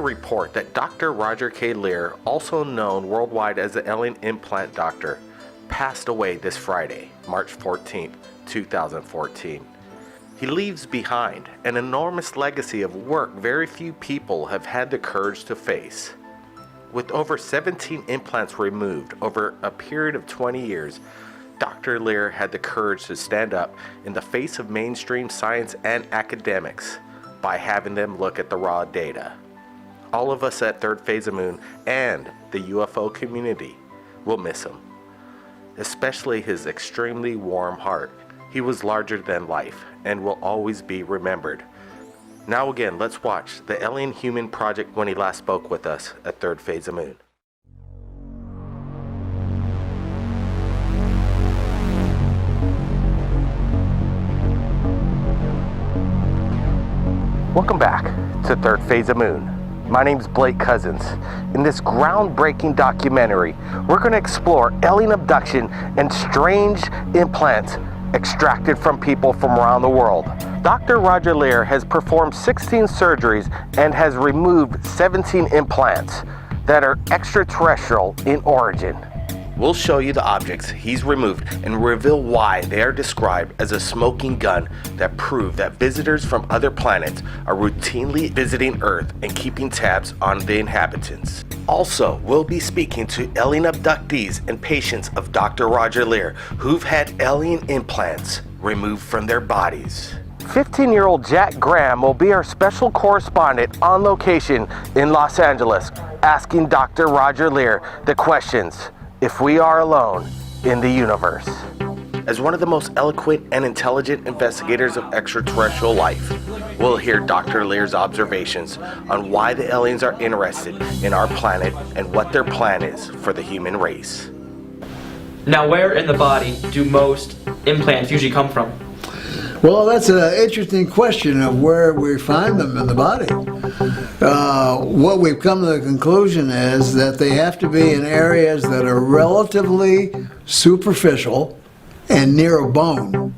Report that Dr. Roger K. Lear, also known worldwide as the Alien Implant Doctor, passed away this Friday, March 14, 2014. He leaves behind an enormous legacy of work very few people have had the courage to face. With over 17 implants removed over a period of 20 years, Dr. Lear had the courage to stand up in the face of mainstream science and academics by having them look at the raw data. All of us at Third Phase of Moon and the UFO community will miss him, especially his extremely warm heart. He was larger than life and will always be remembered. Now again, let's watch the Alien Human Project when he last spoke with us at Third Phase of Moon. Welcome back to Third Phase of Moon. My name's Blake Cousins. In this groundbreaking documentary, we're going to explore alien abduction and strange implants extracted from people from around the world. Dr. Roger Lear has performed 16 surgeries and has removed 17 implants that are extraterrestrial in origin. We'll show you the objects he's removed and reveal why they are described as a smoking gun that prove that visitors from other planets are routinely visiting Earth and keeping tabs on the inhabitants. Also, we'll be speaking to alien abductees and patients of Dr. Roger Lear who've had alien implants removed from their bodies. 15-year-old Jack Graham will be our special correspondent on location in Los Angeles, asking Dr. Roger Lear the questions: if we are alone in the universe. As one of the most eloquent and intelligent investigators of extraterrestrial life, we'll hear Dr. Lear's observations on why the aliens are interested in our planet and what their plan is for the human race. Now, where in the body do most implants usually come from? Well, that's an interesting question of where we find them in the body. What we've come to the conclusion is that they have to be in areas that are relatively superficial and near a bone.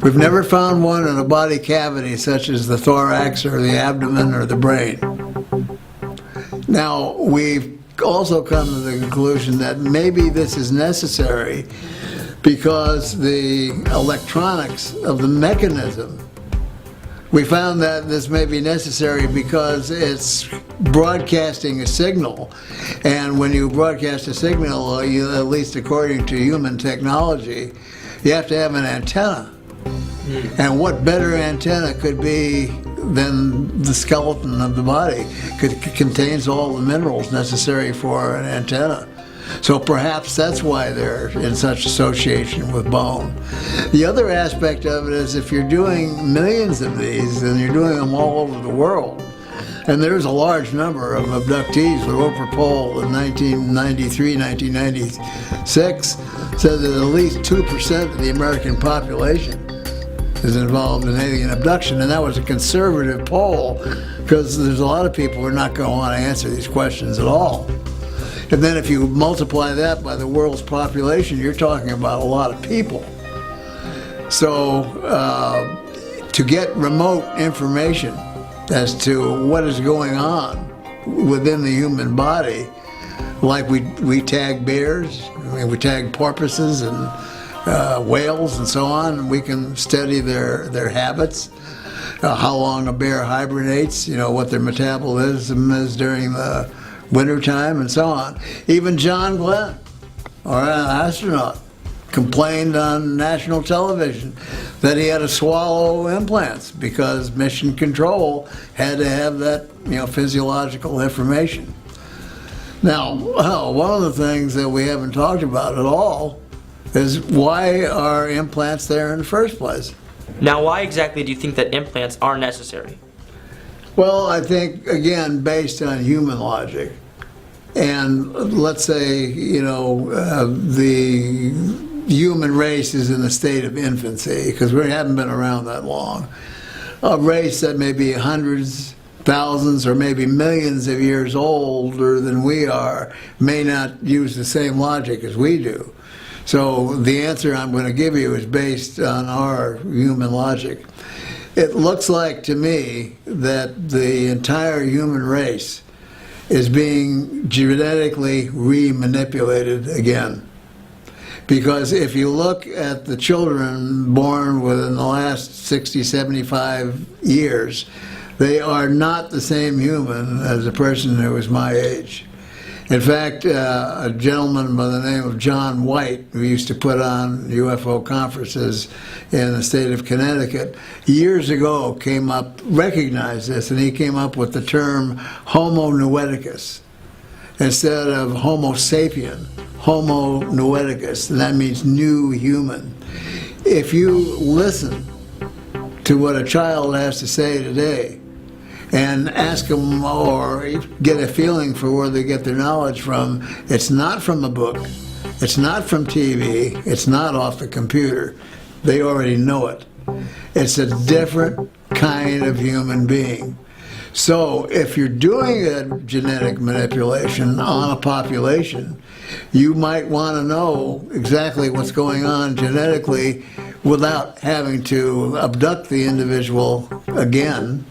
We've never found one in a body cavity such as the thorax or the abdomen or the brain. Now, we've also come to the conclusion that maybe this is necessary because the electronics of the mechanism, we found that this may be necessary because it's broadcasting a signal. And when you broadcast a signal, at least according to human technology, you have to have an antenna. And what better antenna could be than the skeleton of the body? It contains all the minerals necessary for an antenna. So perhaps that's why they're in such association with bone. The other aspect of it is if you're doing millions of these, and you're doing them all over the world, and there's a large number of abductees. The Roper poll in 1993, 1996 said that at least 2% of the American population is involved in alien abduction, and that was a conservative poll because there's a lot of people who are not going to want to answer these questions at all. And then if you multiply that by the world's population, you're talking about a lot of people. So to get remote information as to what is going on within the human body, like we tag bears, we tag porpoises and whales and so on, and we can study their habits, how long a bear hibernates, what their metabolism is during the wintertime and so on. Even John Glenn, or an astronaut, complained on national television that he had to swallow implants because mission control had to have that physiological information. Now, one of the things that we haven't talked about at all is why are implants there in the first place? Now, why exactly do you think that implants are necessary? Well, I think, again, based on human logic, and let's say, the human race is in a state of infancy, because we haven't been around that long. A race that may be hundreds, thousands, or maybe millions of years older than we are may not use the same logic as we do. So the answer I'm going to give you is based on our human logic. it looks like to me that the entire human race is being genetically re-manipulated again. Because if you look at the children born within the last 60, 75 years, they are not the same human as a person who is my age. In fact, a gentleman by the name of John White, who used to put on UFO conferences in the state of Connecticut, years ago recognized this, and he came up with the term Homo Noeticus. Instead of Homo sapien, Homo Noeticus, and that means new human. If you listen to what a child has to say today, and ask them or get a feeling for where they get their knowledge from, it's not from a book, it's not from TV, it's not off the computer. They already know it. It's a different kind of human being. So if you're doing a genetic manipulation on a population, you might want to know exactly what's going on genetically without having to abduct the individual again.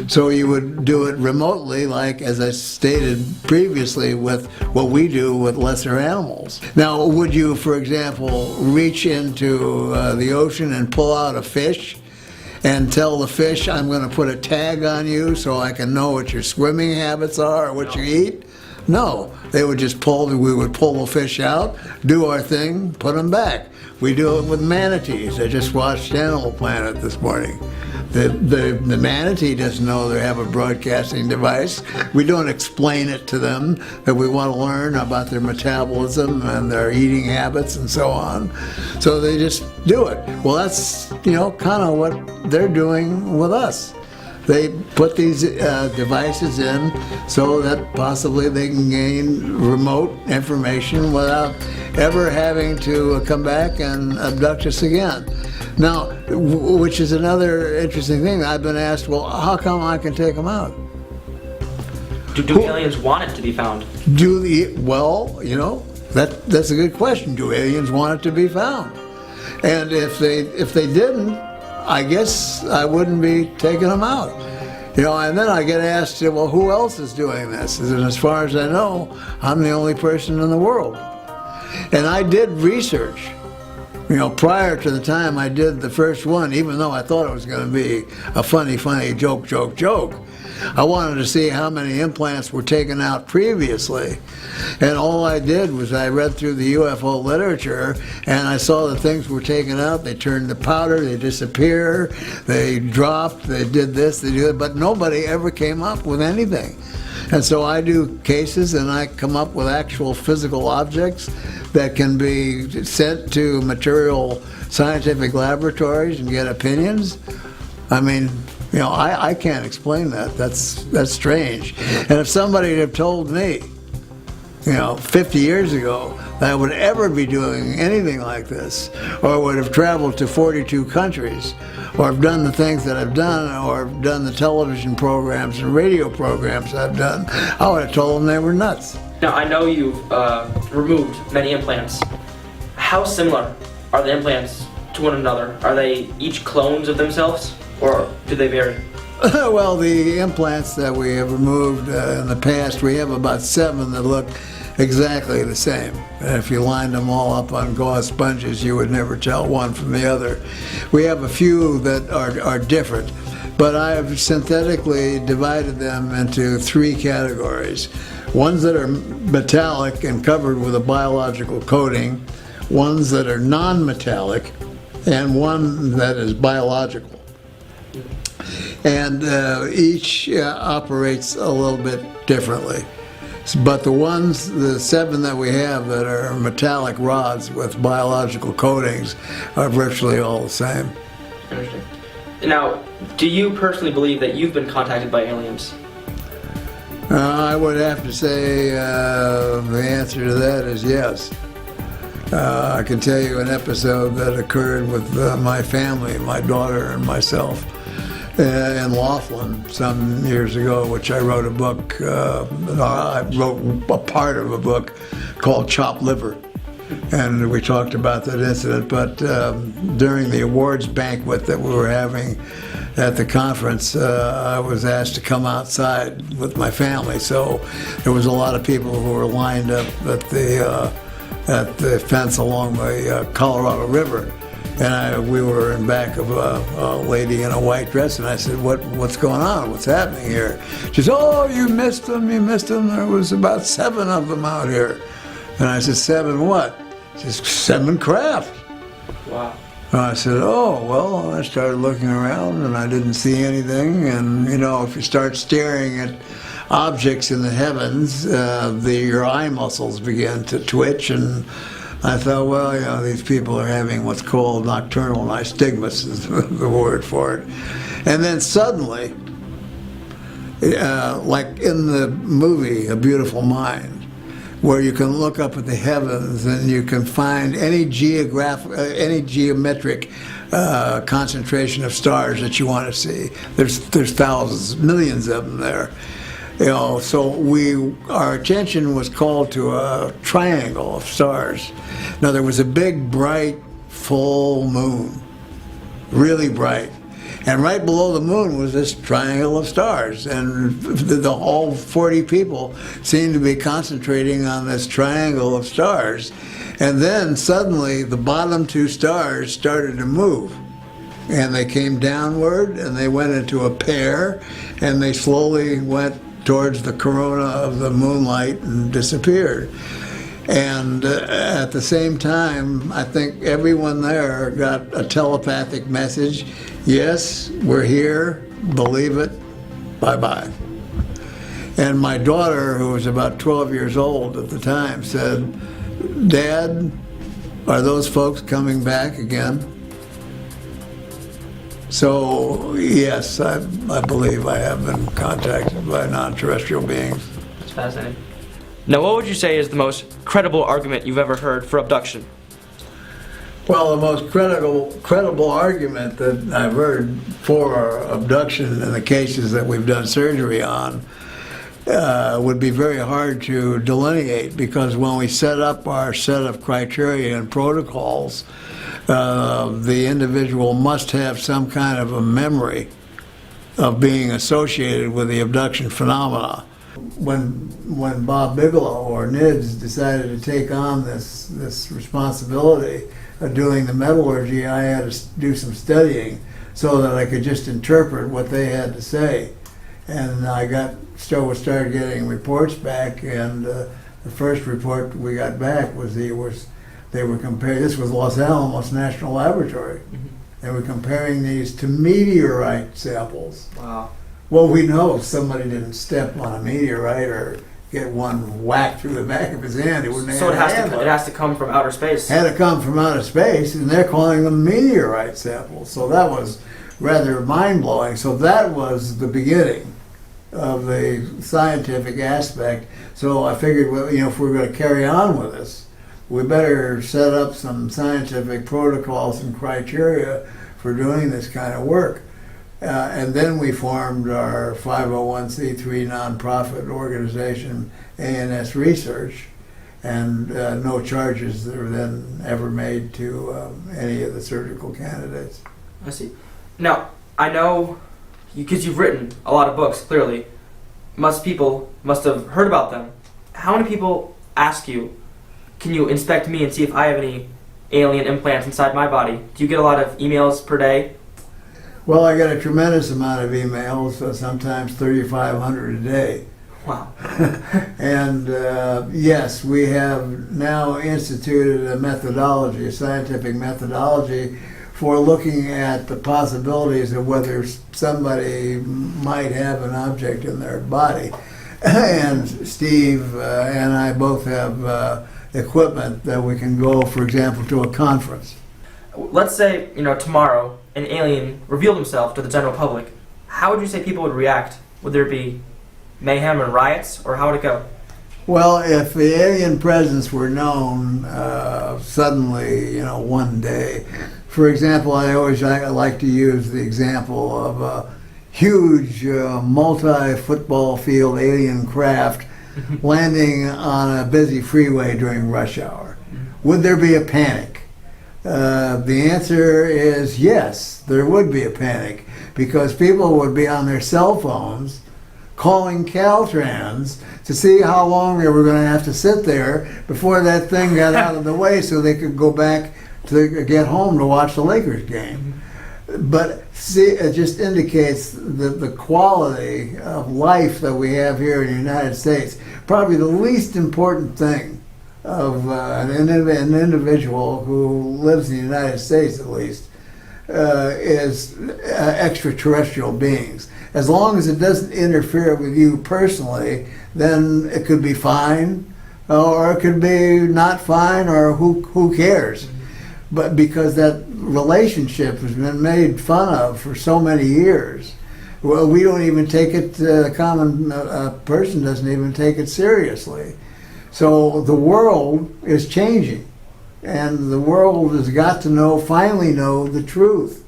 So you would do it remotely, like, as I stated previously, with what we do with lesser animals. Now, would you, for example, reach into the ocean and pull out a fish and tell the fish, I'm going to put a tag on you so I can know what your swimming habits are or what you eat? No, we would pull the fish out, do our thing, put them back. We do it with manatees. I just watched Animal Planet this morning. The manatee doesn't know they have a broadcasting device. We don't explain it to them, that we want to learn about their metabolism and their eating habits and so on. So they just do it. Well, that's, kind of what they're doing with us. They put these devices in so that possibly they can gain remote information without ever having to come back and abduct us again. Now, which is another interesting thing. I've been asked, well, how come I can take them out? Do aliens want it to be found? That's a good question. Do aliens want it to be found? And if they didn't, I guess I wouldn't be taking them out. And then I get asked, well, who else is doing this? And as far as I know, I'm the only person in the world. And I did research. Prior to the time I did the first one, even though I thought it was going to be a funny joke, I wanted to see how many implants were taken out previously. And all I did was I read through the UFO literature, and I saw that things were taken out. They turned to powder, they disappear, they dropped, they did this, they did that, but nobody ever came up with anything. And so I do cases, and I come up with actual physical objects that can be sent to material scientific laboratories and get opinions. I mean, I can't explain that. That's strange. And if somebody had told me, 50 years ago, that I would ever be doing anything like this, or would have traveled to 42 countries, or have done the things that I've done, or have done the television programs and radio programs I've done, I would have told them they were nuts. Now, I know you've removed many implants. How similar are the implants to one another? Are they each clones of themselves, or do they vary? Well, the implants that we have removed in the past, we have about 7 that look exactly the same. And if you lined them all up on gauze sponges, you would never tell one from the other. We have a few that are different, but I have synthetically divided them into 3 categories. Ones that are metallic and covered with a biological coating, ones that are non-metallic, and one that is biological. And each operates a little bit differently. But the 7 that we have that are metallic rods with biological coatings are virtually all the same. Interesting. Now, do you personally believe that you've been contacted by aliens? I would have to say the answer to that is yes. I can tell you an episode that occurred with my family, my daughter and myself, in Laughlin some years ago, which I wrote a book. I wrote a part of a book called Chopped Liver, and we talked about that incident. But during the awards banquet that we were having at the conference, I was asked to come outside with my family. So there was a lot of people who were lined up at the fence along the Colorado River. And we were in back of a lady in a white dress, and I said, what's going on? What's happening here? She said, oh, you missed them, you missed them. There was about 7 of them out here. And I said, 7 what? She said, 7 craft. Wow. And I said, oh, well, I started looking around, and I didn't see anything. And, you know, if you start staring at objects in the heavens, your eye muscles begin to twitch, and I thought, well, you know, these people are having what's called nocturnal nystagmus is the word for it. And then suddenly, like in the movie A Beautiful Mind, where you can look up at the heavens and you can find any geometric concentration of stars that you want to see. There's thousands, millions of them there. You know, so our attention was called to a triangle of stars. Now there was a big, bright, full moon, really bright. And right below the moon was this triangle of stars. And the whole 40 people seemed to be concentrating on this triangle of stars. And then suddenly the bottom 2 stars started to move. And they came downward and they went into a pair, and they slowly went towards the corona of the moonlight and disappeared. And at the same time, I think everyone there got a telepathic message. Yes, we're here, believe it, bye-bye. And my daughter, who was about 12 years old at the time, said, Dad, are those folks coming back again? So, yes, I believe I have been contacted by non-terrestrial beings. That's fascinating. Now, what would you say is the most credible argument you've ever heard for abduction? Well, the most credible argument that I've heard for abduction in the cases that we've done surgery on would be very hard to delineate, because when we set up our set of criteria and protocols, the individual must have some kind of a memory of being associated with the abduction phenomena. When Bob Bigelow or NIDS decided to take on this responsibility of doing the metallurgy, I had to do some studying so that I could just interpret what they had to say. And I started getting reports back, and the first report we got back was they were comparing. This was Los Alamos National Laboratory. Mm-hmm. They were comparing these to meteorite samples. Wow. Well, we know somebody didn't step on a meteorite or get one whacked through the back of his hand. So it has to come from outer space. Had to come from outer space, and they're calling them meteorite samples. So that was rather mind-blowing. So that was the beginning of the scientific aspect. So I figured, well, you know, if we're going to carry on with this, we better set up some scientific protocols and criteria for doing this kind of work. And then we formed our 501c3 nonprofit organization, ANS Research, and no charges were then ever made to any of the surgical candidates. I see. Now, I know, because you've written a lot of books, clearly, people must have heard about them. How many people ask you, can you inspect me and see if I have any alien implants inside my body? Do you get a lot of emails per day? Well, I get a tremendous amount of emails, sometimes 3,500 a day. Wow. And yes, we have now instituted a methodology, a scientific methodology, for looking at the possibilities of whether somebody might have an object in their body. And Steve and I both have equipment that we can go, for example, to a conference. Let's say, tomorrow an alien revealed himself to the general public. How would you say people would react? Would there be mayhem and riots, or how would it go? Well, if the alien presence were known suddenly, one day, for example, I like to use the example of a huge multi-football field alien craft landing on a busy freeway during rush hour. Would there be a panic? The answer is yes, there would be a panic, because people would be on their cell phones calling Caltrans to see how long they were going to have to sit there before that thing got out of the way so they could go back to get home to watch the Lakers game. But see, it just indicates the quality of life that we have here in the United States. Probably the least important thing of an individual who lives in the United States, at least, is extraterrestrial beings. As long as it doesn't interfere with you personally, then it could be fine, or it could be not fine, or who cares? But because that relationship has been made fun of for so many years, well, we don't even take it, the common person doesn't even take it seriously. So the world is changing, and the world has got to finally know the truth.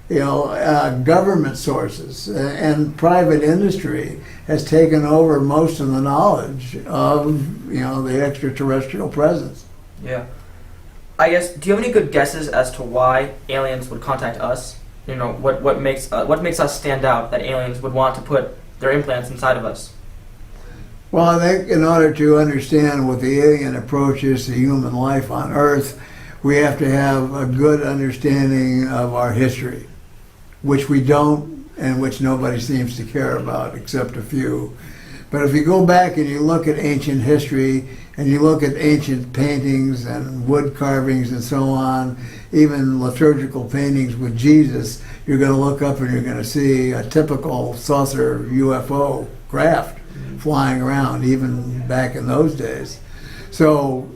Government sources and private industry has taken over most of the knowledge of, the extraterrestrial presence. Yeah. I guess, do you have any good guesses as to why aliens would contact us? What makes us stand out that aliens would want to put their implants inside of us? Well, I think in order to understand what the alien approach is to human life on Earth, we have to have a good understanding of our history, which we don't, and which nobody seems to care about except a few. But if you go back and you look at ancient history, and you look at ancient paintings and wood carvings and so on, even liturgical paintings with Jesus, you're going to look up and you're going to see a typical saucer UFO craft flying around, even back in those days. So,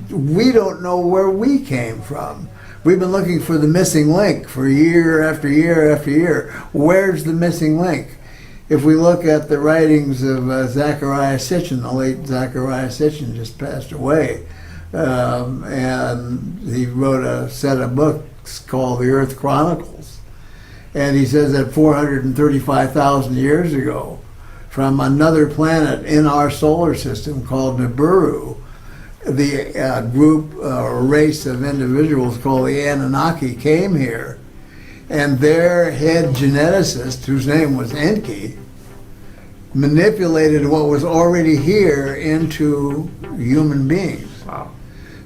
we don't know where we came from. We've been looking for the missing link for year after year after year. Where's the missing link? If we look at the writings of Zecharia Sitchin, the late Zecharia Sitchin just passed away, and he wrote a set of books called The Earth Chronicles. And he says that 435,000 years ago, from another planet in our solar system called Nibiru, the group or race of individuals called the Anunnaki came here, and their head geneticist, whose name was Enki, manipulated what was already here into human beings. Wow.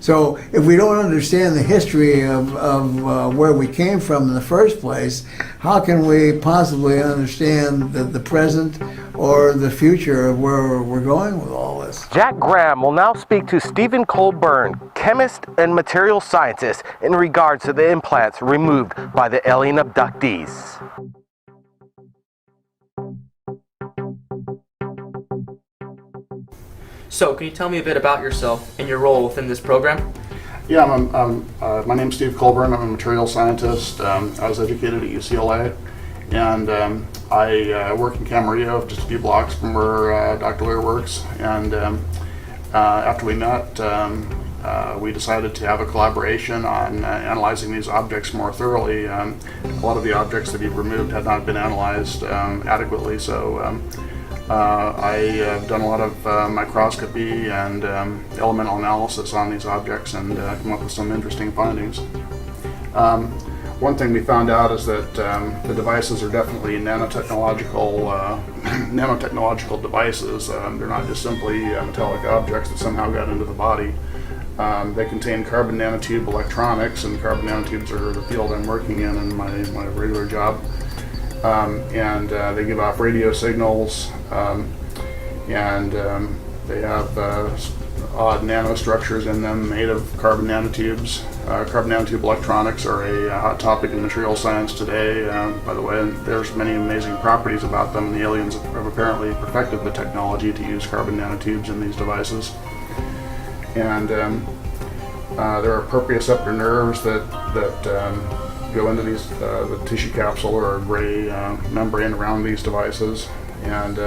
So if we don't understand the history of where we came from in the first place, how can we possibly understand the present or the future of where we're going with all this? Jack Graham will now speak to Stephen Colburn, chemist and material scientist, in regards to the implants removed by the alien abductees. So, can you tell me a bit about yourself and your role within this program? Yeah, my name's Steve Colburn. I'm a material scientist. I was educated at UCLA, and I work in Camarillo, just a few blocks from where Dr. Lear works. And after we met, we decided to have a collaboration on analyzing these objects more thoroughly. A lot of the objects that he removed had not been analyzed adequately, so I have done a lot of microscopy and elemental analysis on these objects and come up with some interesting findings. One thing we found out is that the devices are definitely nanotechnological devices. They're not just simply metallic objects that somehow got into the body. They contain carbon nanotube electronics, and carbon nanotubes are the field I'm working in my regular job. And they give off radio signals, and they have odd nanostructures in them made of carbon nanotubes. Carbon nanotube electronics are a hot topic in material science today, by the way, and there's many amazing properties about them. The aliens have apparently perfected the technology to use carbon nanotubes in these devices. And there are proprioceptor nerves that go into these the tissue capsule or gray membrane around these devices. And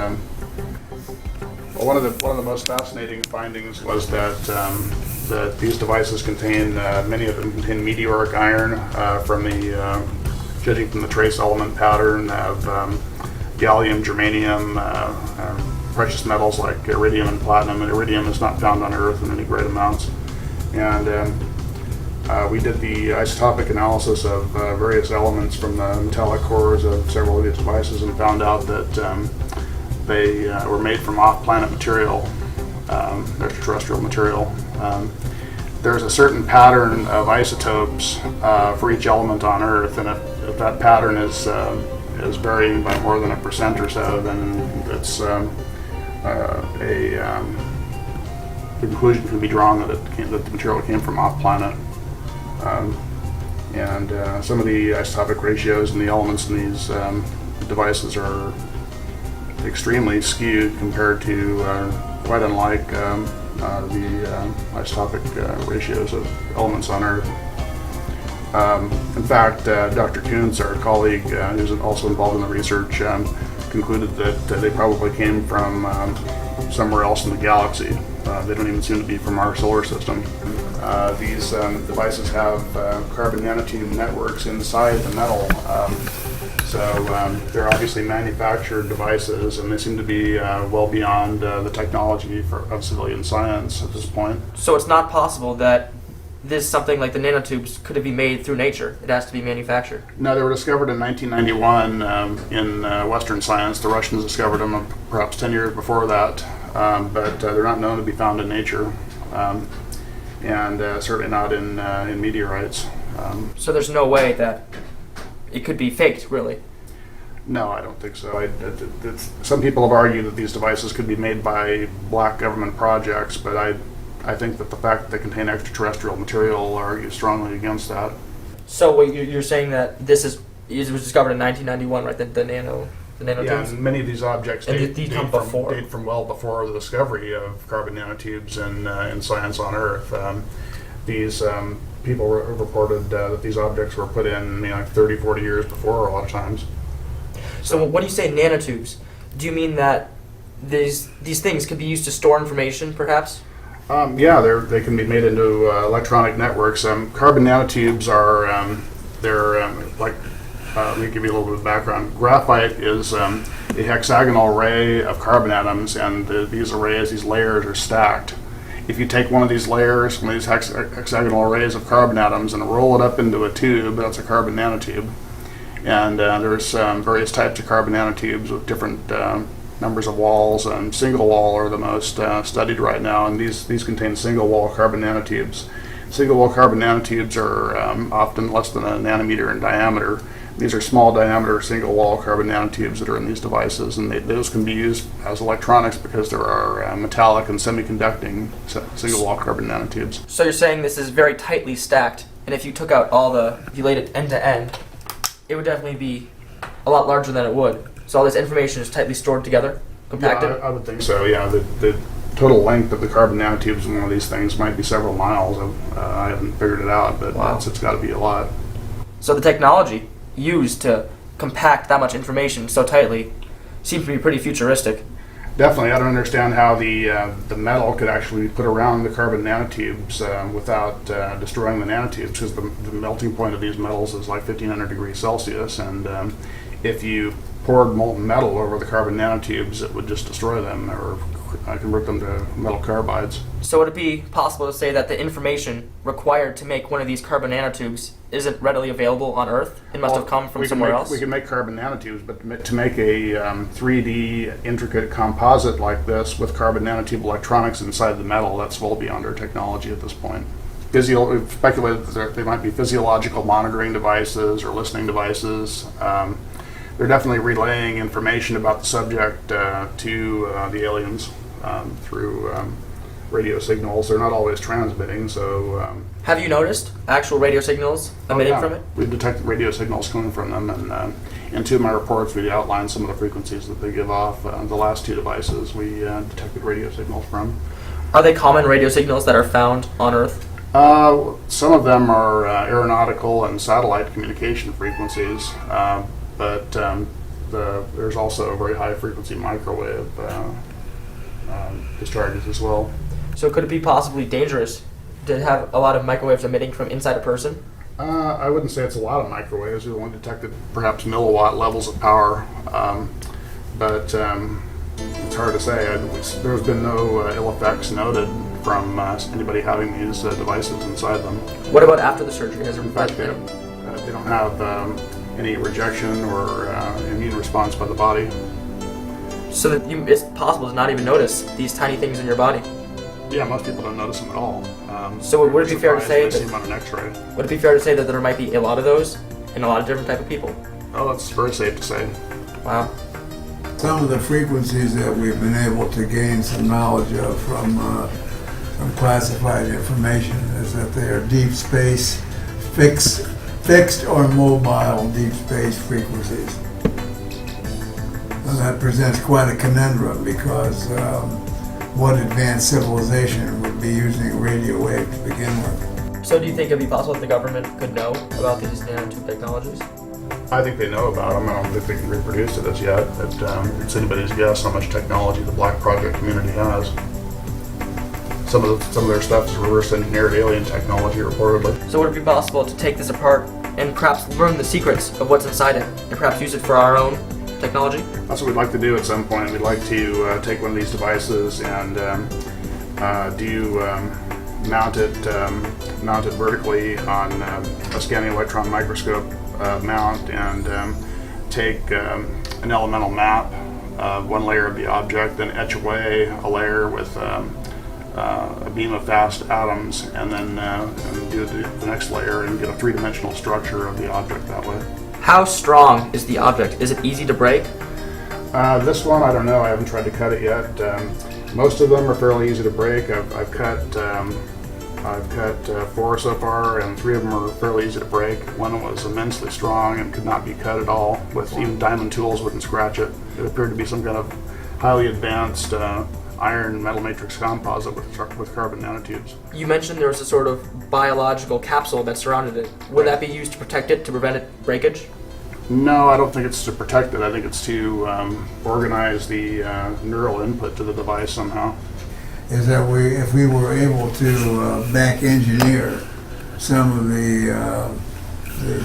one of the most fascinating findings was that that these devices contain many of them contain meteoric iron judging from the trace element pattern of gallium, germanium, precious metals like iridium and platinum. And iridium is not found on Earth in any great amounts. And We did the isotopic analysis of various elements from the metallic cores of several of these devices and found out that they were made from off-planet material, extraterrestrial material. There's a certain pattern of isotopes for each element on Earth, and if that pattern is varying by more than 1% or so, then it's the conclusion can be drawn that that the material came from off-planet. And some of the isotopic ratios and the elements in these devices are extremely skewed compared to, quite unlike the isotopic ratios of elements on Earth. In fact, Dr. Kuntz, our colleague who's also involved in the research, concluded that they probably came from somewhere else in the galaxy. They don't even seem to be from our solar system. These devices have carbon nanotube networks inside the metal. So they're obviously manufactured devices, and they seem to be well beyond the technology of civilian science at this point. So it's not possible that this something like the nanotubes could be made through nature. It has to be manufactured. No, they were discovered in 1991 in Western science. The Russians discovered them perhaps 10 years before that, but they're not known to be found in nature, and certainly not in meteorites. So there's no way that it could be faked, really. No, I don't think so. Some people have argued that these devices could be made by black government projects, but I think that the fact that they contain extraterrestrial material argues strongly against that. So what you're saying that it was discovered in 1991, right? The nanotubes. Yeah, and many of these objects And these come before. date from well before the discovery of carbon nanotubes in science on Earth. These people reported that these objects were put in like 30, 40 years before a lot of times. So when you say nanotubes, do you mean that these things could be used to store information, perhaps? Yeah, they can be made into electronic networks. Carbon nanotubes are like. Let me give you a little bit of background. Graphite is a hexagonal array of carbon atoms, and these arrays, these layers, are stacked. If you take one of these layers, one of these hexagonal arrays of carbon atoms, and roll it up into a tube, that's a carbon nanotube. And there's various types of carbon nanotubes with different numbers of walls, and single wall are the most studied right now, and these contain single wall carbon nanotubes. Single wall carbon nanotubes are often less than a nanometer in diameter. These are small diameter single wall carbon nanotubes that are in these devices, and those can be used as electronics because there are metallic and semiconducting single wall carbon nanotubes. So you're saying this is very tightly stacked, and if you took out if you laid it end to end, it would definitely be a lot larger than it would. So all this information is tightly stored together, compacted? Yeah, I would think so, yeah. The total length of the carbon nanotubes in one of these things might be several miles. I haven't figured it out, but Wow. it's got to be a lot. So the technology used to compact that much information so tightly seems to be pretty futuristic. Definitely, I don't understand how the metal could actually be put around the carbon nanotubes without destroying the nanotubes, because the melting point of these metals is like 1500 degrees Celsius, and if you poured molten metal over the carbon nanotubes, it would just destroy them or convert them to metal carbides. So would it be possible to say that the information required to make one of these carbon nanotubes isn't readily available on Earth? It must have come from somewhere else? We can make carbon nanotubes, but to make a 3D intricate composite like this with carbon nanotube electronics inside the metal, that's well beyond our technology at this point. We've speculated that they might be physiological monitoring devices or listening devices. They're definitely relaying information about the subject to the aliens through radio signals. They're not always transmitting, so... Have you noticed actual radio signals emitting from it? We've detected radio signals coming from them, and in two of my reports we outlined some of the frequencies that they give off. The last two devices we detected radio signals from. Are they common radio signals that are found on Earth? Some of them are aeronautical and satellite communication frequencies, but there's also very high frequency microwave discharges as well. So could it be possibly dangerous to have a lot of microwaves emitting from inside a person? I wouldn't say it's a lot of microwaves. We've only detected perhaps milliwatt levels of power, but it's hard to say. There's been no ill effects noted from anybody having these devices inside them. What about after the surgery? Has there In fact, they don't have any rejection or immune response by the body. So that it's possible to not even notice these tiny things in your body. Yeah, most people don't notice them at all. So would it be fair to say they see that, them on an X-ray? would it be fair to say that there might be a lot of those in a lot of different type of people? Oh, that's very safe to say. Wow. Some of the frequencies that we've been able to gain some knowledge of from classified information is that they are deep space, fixed or mobile deep space frequencies. And that presents quite a conundrum because what advanced civilization would be using radio wave to begin with? So do you think it'd be possible that the government could know about these nanotube technologies? I think they know about them. I don't think they can reproduce it as yet. But it's anybody's guess how much technology the Black Project community has. Some of their stuff is reverse engineered alien technology, reportedly. So would it be possible to take this apart and perhaps learn the secrets of what's inside it and perhaps use it for our own technology? That's what we'd like to do at some point. We'd like to take one of these devices and mount it vertically on a scanning electron microscope mount and take an elemental map of one layer of the object, then etch away a layer with a beam of fast atoms, and then do the next layer and get a three-dimensional structure of the object that way. How strong is the object? Is it easy to break? This one, I don't know. I haven't tried to cut it yet. Most of them are fairly easy to break. I've cut 4 so far, and 3 of them are fairly easy to break. One was immensely strong and could not be cut at all. With even diamond tools wouldn't scratch it. It appeared to be some kind of highly advanced iron metal matrix composite with carbon nanotubes. You mentioned there was a sort of biological capsule that surrounded it. Would that be used to protect it, to prevent it breakage? No, I don't think it's to protect it. I think it's to organize the neural input to the device somehow. Is that if we were able to back engineer some of the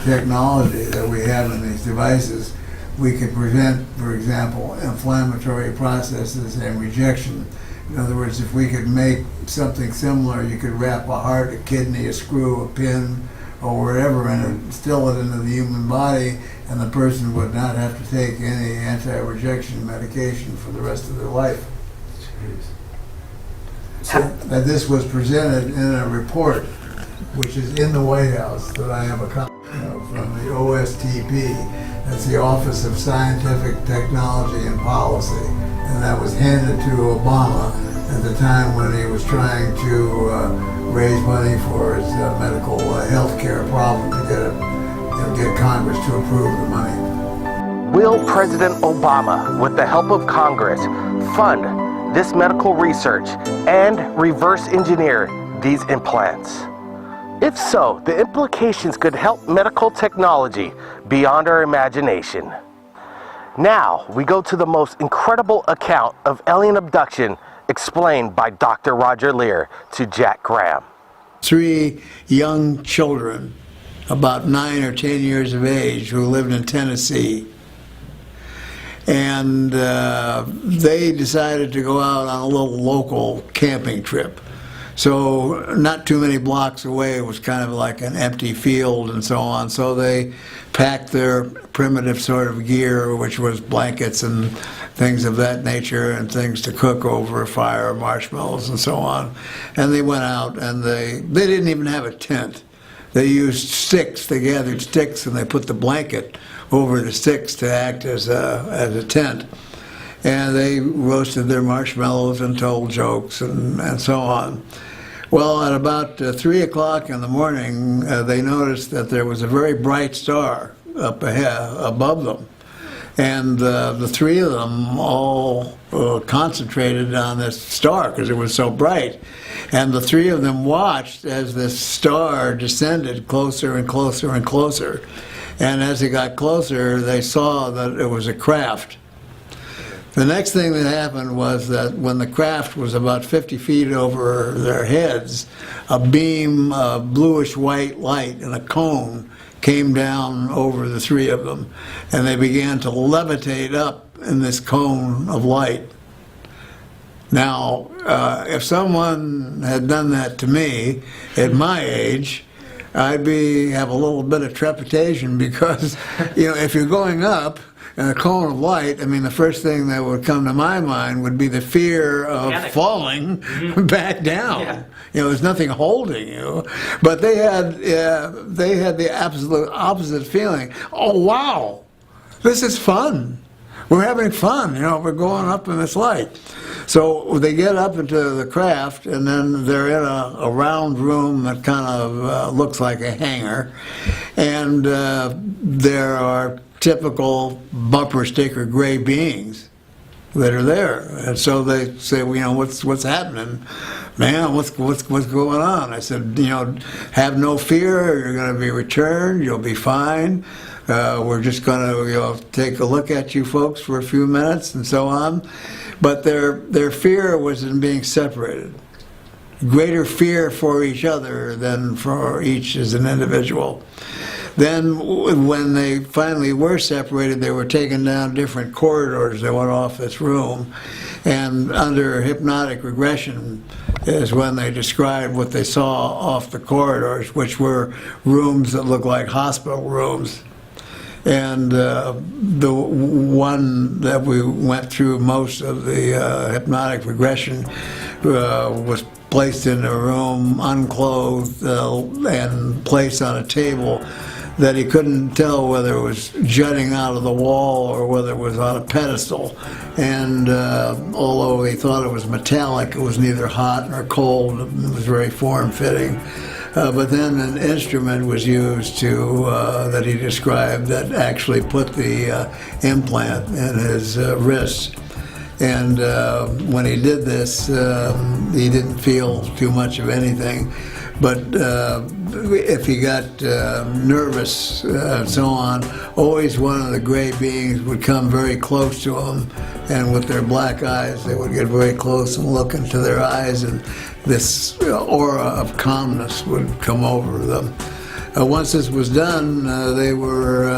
technology that we have in these devices, we could prevent, for example, inflammatory processes and rejection. In other words, if we could make something similar, you could wrap a heart, a kidney, a screw, a pin, or whatever, and instill it into the human body, and the person would not have to take any anti-rejection medication for the rest of their life. That this was presented in a report, which is in the White House, that I have a copy of from the OSTP. That's the Office of Scientific Technology and Policy, and that was handed to Obama at the time when he was trying to raise money for his medical health care problem to get Congress to approve the money. Will President Obama, with the help of Congress, fund this medical research and reverse engineer these implants? If so, the implications could help medical technology beyond our imagination. Now, we go to the most incredible account of alien abduction explained by Dr. Roger Lear to Jack Graham. 3 young children, about 9 or 10 years of age, who lived in Tennessee. And they decided to go out on a little local camping trip. So not too many blocks away, it was kind of like an empty field and so on. So they packed their primitive sort of gear, which was blankets and things of that nature, and things to cook over a fire, marshmallows and so on. And they went out, and they didn't even have a tent. They used sticks. They gathered sticks and they put the blanket over the sticks to act as a tent. And they roasted their marshmallows and told jokes and so on. Well, at about 3 o'clock in the morning, they noticed that there was a very bright star up ahead, above them. And the 3 of them all concentrated on this star because it was so bright. And the 3 of them watched as this star descended closer and closer and closer. And as it got closer, they saw that it was a craft. The next thing that happened was that when the craft was about 50 feet over their heads, a beam of bluish-white light in a cone came down over the 3 of them, and they began to levitate up in this cone of light. Now, if someone had done that to me at my age, I'd have a little bit of trepidation because, if you're going up in a cone of light, I mean, the first thing that would come to my mind would be the fear of Panic. falling back down. Yeah. There's nothing holding you. But they had the absolute opposite feeling. Oh, wow, this is fun. We're having fun, we're going up in this light. So they get up into the craft, and then they're in a round room that kind of looks like a hangar. And there are typical bumper sticker gray beings that are there. And so they say, what's happening? Man, what's going on? I said, have no fear, you're going to be returned, you'll be fine. We're just going to take a look at you folks for a few minutes and so on. But their fear was in being separated. Greater fear for each other than for each as an individual. Then when they finally were separated, they were taken down different corridors that went off this room. And under hypnotic regression is when they described what they saw off the corridors, which were rooms that looked like hospital rooms. And the one that we went through most of the hypnotic regression was placed in a room, unclothed, and placed on a table that he couldn't tell whether it was jutting out of the wall or whether it was on a pedestal. And although he thought it was metallic, it was neither hot nor cold. It was very form-fitting. But then an instrument was used that he described that actually put the implant in his wrist. And when he did this, he didn't feel too much of anything. But if he got nervous and so on, always one of the gray beings would come very close to him, and with their black eyes, they would get very close and look into their eyes, and this aura of calmness would come over them. Once this was done, they were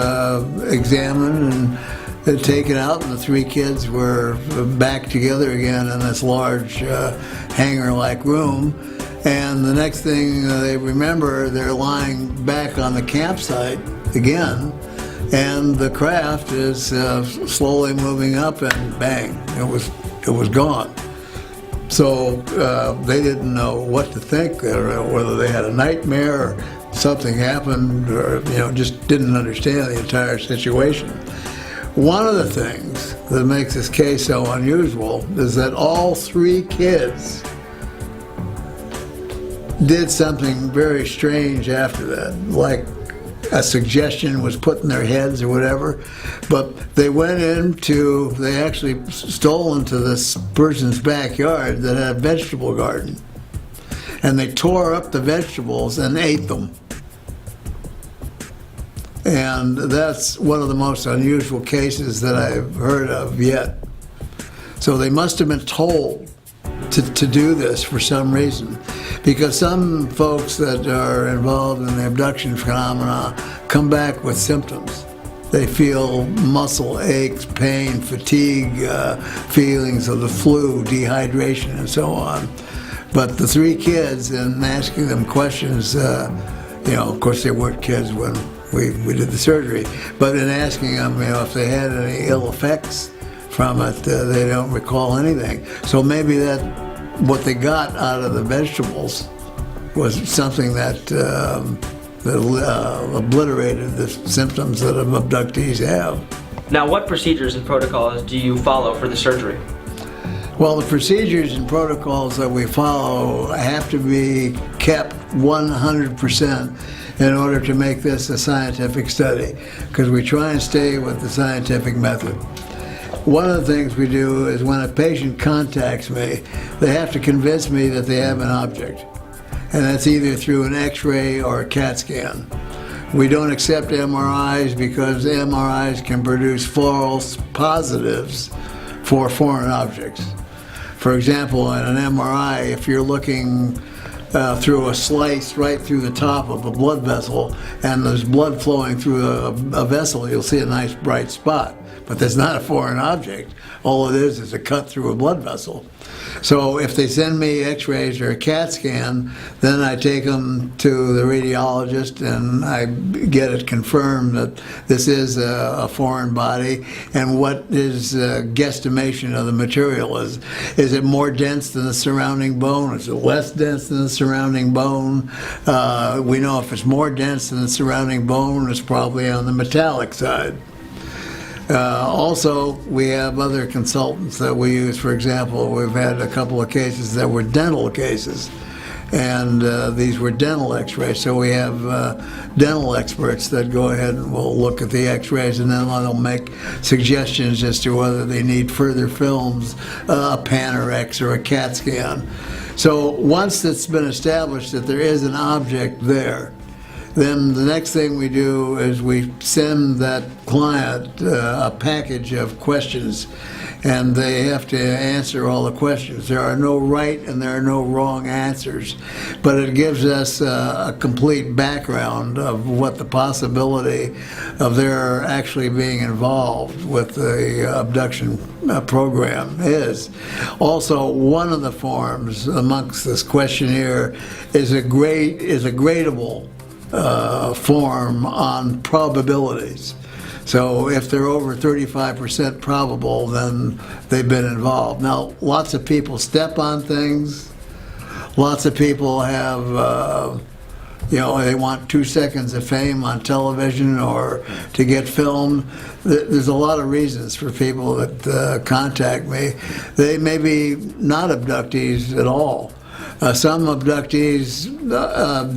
examined and taken out, and the three kids were back together again in this large hangar-like room. And the next thing they remember, they're lying back on the campsite again, and the craft is slowly moving up, and bang, it was gone. So they didn't know what to think, whether they had a nightmare or something happened, or just didn't understand the entire situation. One of the things that makes this case so unusual is that all three kids did something very strange after that, like a suggestion was put in their heads or whatever, but they actually stole into this person's backyard that had a vegetable garden, and they tore up the vegetables and ate them. And that's one of the most unusual cases that I've heard of yet. So they must have been told to do this for some reason, because some folks that are involved in the abduction phenomena come back with symptoms. They feel muscle aches, pain, fatigue, feelings of the flu, dehydration, and so on. But the three kids, in asking them questions, of course they weren't kids when we did the surgery, but in asking them, if they had any ill effects from it, they don't recall anything. So maybe what they got out of the vegetables was something that obliterated the symptoms that abductees have. Now, what procedures and protocols do you follow for the surgery? Well, the procedures and protocols that we follow have to be kept 100% in order to make this a scientific study, because we try and stay with the scientific method. One of the things we do is when a patient contacts me, they have to convince me that they have an object. And that's either through an X-ray or a CAT scan. We don't accept MRIs because MRIs can produce false positives for foreign objects. For example, in an MRI, if you're looking through a slice right through the top of a blood vessel and there's blood flowing through a vessel, you'll see a nice bright spot. but that's not a foreign object. All it is a cut through a blood vessel. So if they send me x-rays or a CAT scan, then I take them to the radiologist and I get it confirmed that this is a foreign body, and what is guesstimation of the material is. Is it more dense than the surrounding bone? Is it less dense than the surrounding bone? We know if it's more dense than the surrounding bone, it's probably on the metallic side. Also, we have other consultants that we use. For example, we've had a couple of cases that were dental cases, and these were dental x-rays. So we have dental experts that go ahead and will look at the x-rays, and then they'll make suggestions as to whether they need further films, a Panorex or a CAT scan. So once it's been established that there is an object there, then the next thing we do is we send that client a package of questions, and they have to answer all the questions. There are no right and there are no wrong answers, but it gives us a complete background of what the possibility of their actually being involved with the abduction program is. Also, one of the forms amongst this questionnaire is a gradable form on probabilities. So if they're over 35% probable, then they've been involved. Now, lots of people step on things. Lots of people have, they want 2 seconds of fame on television or to get filmed. There's a lot of reasons for people that contact me. They may be not abductees at all. Some abductees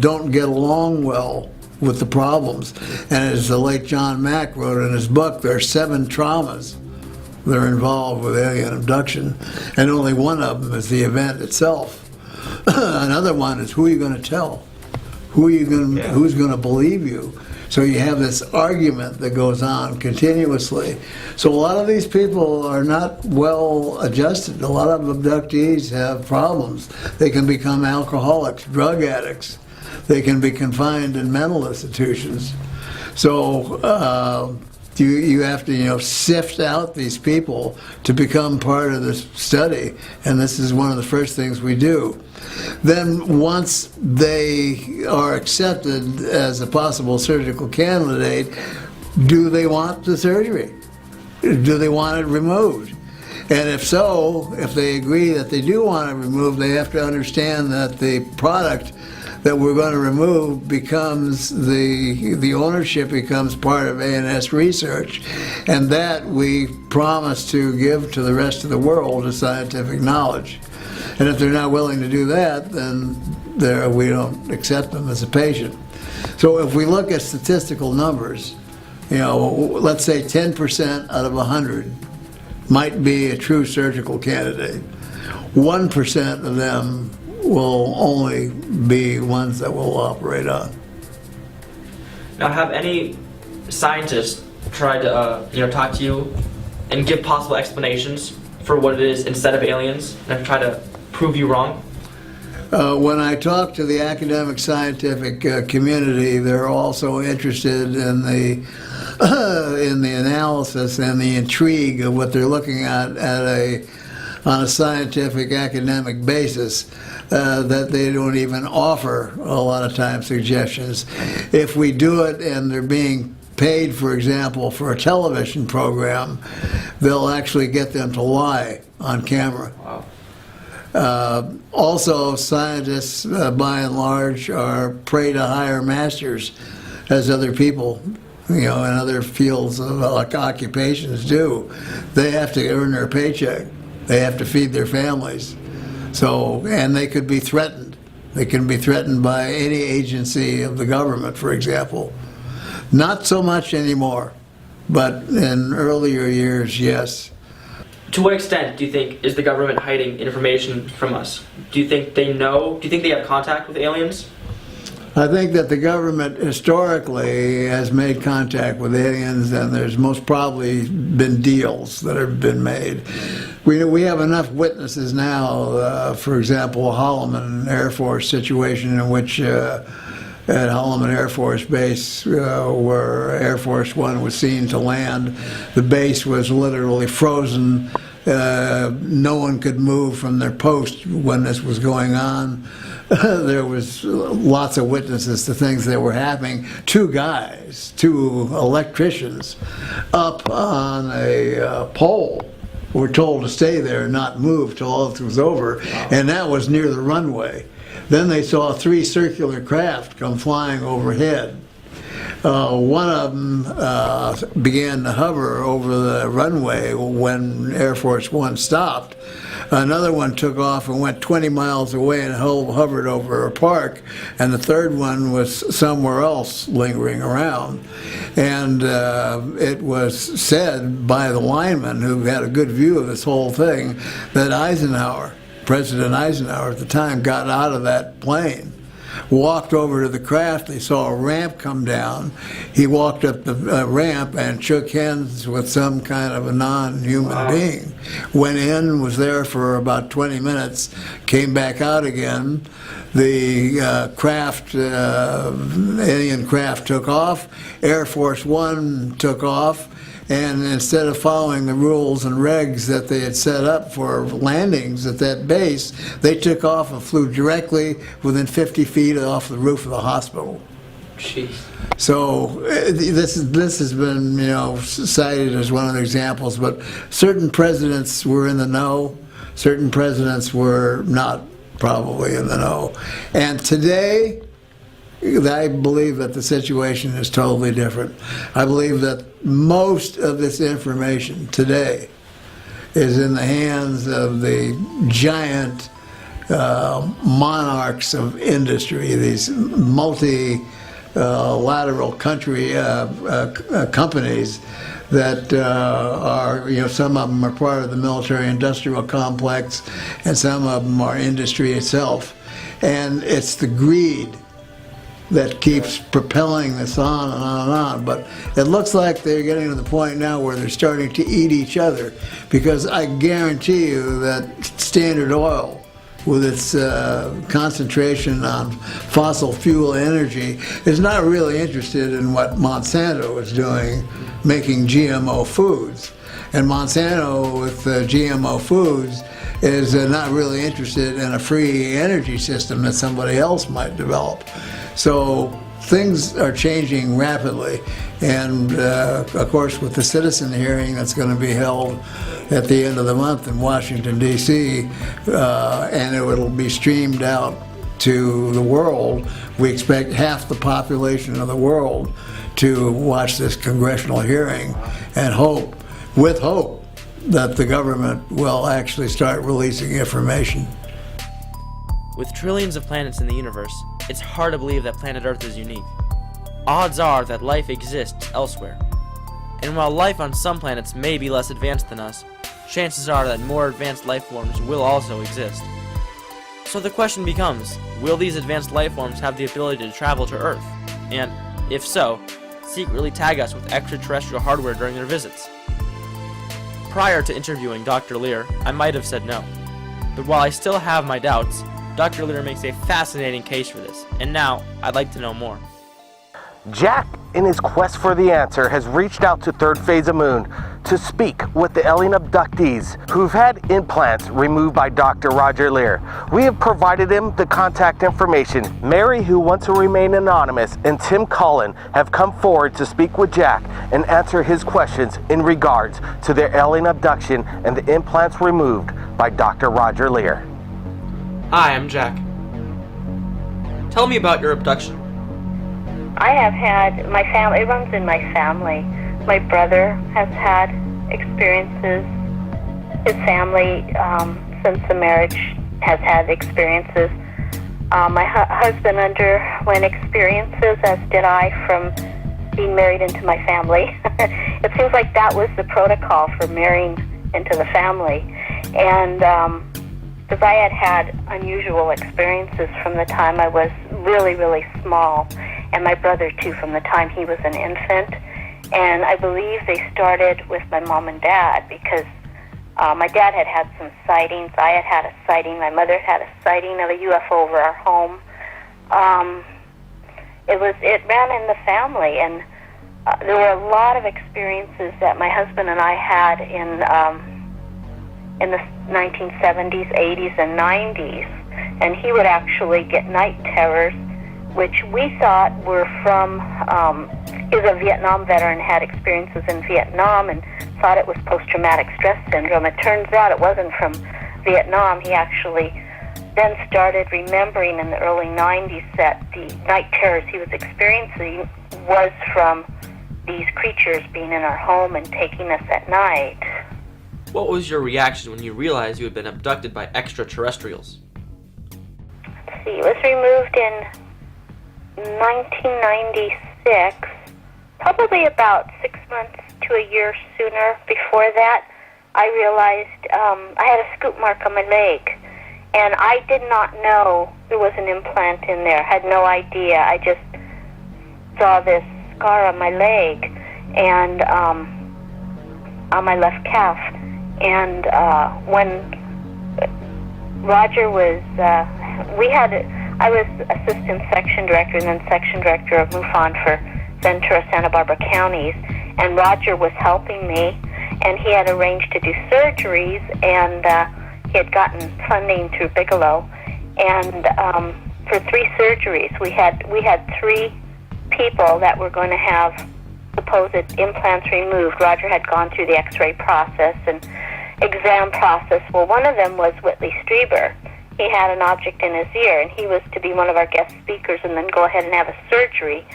don't get along well with the problems. And as the late John Mack wrote in his book, there are 7 traumas that are involved with alien abduction, and only one of them is the event itself. Another one is who are you going to tell? Who's going to believe you? So you have this argument that goes on continuously. So a lot of these people are not well adjusted. A lot of abductees have problems. They can become alcoholics, drug addicts. They can be confined in mental institutions. So you have to sift out these people to become part of this study, and this is one of the first things we do. Then once they are accepted as a possible surgical candidate, do they want the surgery? Do they want it removed? And if so, if they agree that they do want it removed, they have to understand that the product that we're going to remove becomes the ownership becomes part of ANS research, and that we promise to give to the rest of the world as scientific knowledge. And if they're not willing to do that, then we don't accept them as a patient. So if we look at statistical numbers, let's say 10% out of 100 might be a true surgical candidate. 1% of them will only be ones that we'll operate on. Now, have any scientists tried to talk to you and give possible explanations for what it is instead of aliens, and try to prove you wrong? When I talk to the academic scientific community, they're also interested in the analysis and the intrigue of what they're looking at on a scientific academic basis, that they don't even offer a lot of times suggestions. If we do it and they're being paid, for example, for a television program, they'll actually get them to lie on camera. Wow. Also, scientists, by and large, are prey to higher masters, as other people, in other fields of occupations do. They have to earn their paycheck. They have to feed their families. So, and they could be threatened. They can be threatened by any agency of the government, for example. Not so much anymore, but in earlier years, yes. To what extent do you think is the government hiding information from us? Do you think they know? Do you think they have contact with aliens? I think that the government historically has made contact with aliens, and there's most probably been deals that have been made. We have enough witnesses now, for example, Holloman Air Force situation in which at Holloman Air Force Base, where Air Force One was seen to land. The base was literally frozen. No one could move from their post when this was going on. There was lots of witnesses to things that were happening. Two electricians, up on a pole were told to stay there and not move till all this was over, and that was near the runway. Then they saw 3 circular craft come flying overhead. One of them began to hover over the runway when Air Force One stopped. Another one took off and went 20 miles away and hovered over a park, and the third one was somewhere else lingering around. And it was said by the lineman, who had a good view of this whole thing, that President Eisenhower at the time, got out of that plane, walked over to the craft. They saw a ramp come down. He walked up the ramp and shook hands with some kind of a non-human being. Went in, was there for about 20 minutes, came back out again. The alien craft took off. Air Force One took off. And instead of following the rules and regs that they had set up for landings at that base, they took off and flew directly within 50 feet off the roof of the hospital. Jeez. So this has been, cited as one of the examples, but certain presidents were in the know, certain presidents were not probably in the know. And today, I believe that the situation is totally different. I believe that most of this information today is in the hands of the giant monarchs of industry, these multilateral companies that are, some of them are part of the military-industrial complex, and some of them are industry itself. And it's the greed that keeps propelling this on and on and on. But it looks like they're getting to the point now where they're starting to eat each other, because I guarantee you that Standard Oil, with its concentration on fossil fuel energy, is not really interested in what Monsanto is doing, making GMO foods. And Monsanto, with GMO foods, is not really interested in a free energy system that somebody else might develop. So things are changing rapidly, and of course with the citizen hearing that's going to be held at the end of the month in Washington, D.C., and it will be streamed out to the world. We expect half the population of the world to watch this congressional hearing, and hope that the government will actually start releasing information. With trillions of planets in the universe, it's hard to believe that planet Earth is unique. Odds are that life exists elsewhere. And while life on some planets may be less advanced than us, chances are that more advanced life forms will also exist. So the question becomes, will these advanced life forms have the ability to travel to Earth? And, if so, secretly tag us with extraterrestrial hardware during their visits? Prior to interviewing Dr. Lear, I might have said no. But while I still have my doubts, Dr. Lear makes a fascinating case for this, and now I'd like to know more. Jack, in his quest for the answer, has reached out to Third Phase of Moon to speak with the alien abductees who've had implants removed by Dr. Roger Lear. We have provided him the contact information. Mary, who wants to remain anonymous, and Tim Cullen have come forward to speak with Jack and answer his questions in regards to their alien abduction and the implants removed by Dr. Roger Lear. Hi, I'm Jack. Tell me about your abduction. I have had, my family, it runs in my family. My brother has had experiences. His family, since the marriage, has had experiences. My husband underwent experiences, as did I, from being married into my family. It seems like that was the protocol for marrying into the family. And because I had unusual experiences from the time I was really, really small, and my brother too from the time he was an infant. And I believe they started with my mom and dad, because my dad had some sightings. I had a sighting. My mother had a sighting of a UFO over our home. it ran in the family, and there were a lot of experiences that my husband and I had in the 1970s, 80s, and 90s, and he would actually get night terrors, which we thought were from, he was a Vietnam veteran, had experiences in Vietnam, and thought it was post-traumatic stress syndrome. It turns out it wasn't from Vietnam. He actually then started remembering in the early 90s that the night terrors he was experiencing was from these creatures being in our home and taking us at night. What was your reaction when you realized you had been abducted by extraterrestrials? Let's see, it was removed in 1996, probably about 6 months to a year sooner. Before that, I realized I had a scoop mark on my leg, and I did not know there was an implant in there, had no idea. I just saw this scar on my leg and on my left calf. And when Roger was, I was assistant section director and then section director of MUFON for Ventura, Santa Barbara counties, and Roger was helping me, and he had arranged to do surgeries, and he had gotten funding through Bigelow, and for 3 surgeries, we had 3 people that were going to have supposed implants removed. Roger had gone through the x-ray process and exam process. Well, one of them was Whitley Strieber. He had an object in his ear, and he was to be one of our guest speakers and then go ahead and have a surgery.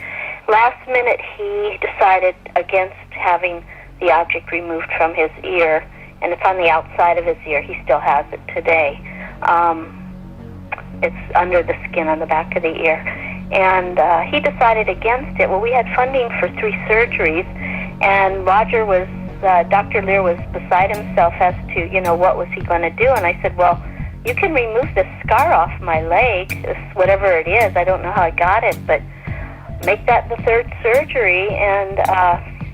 Last minute, he decided against having the object removed from his ear, and it's on the outside of his ear. He still has it today. It's under the skin on the back of the ear. And he decided against it. Well, we had funding for 3 surgeries, and Roger was, Dr. Lear was beside himself as to, what was he going to do? And I said, well, you can remove the scar off my leg, whatever it is. I don't know how I got it, but make that the 3rd surgery. And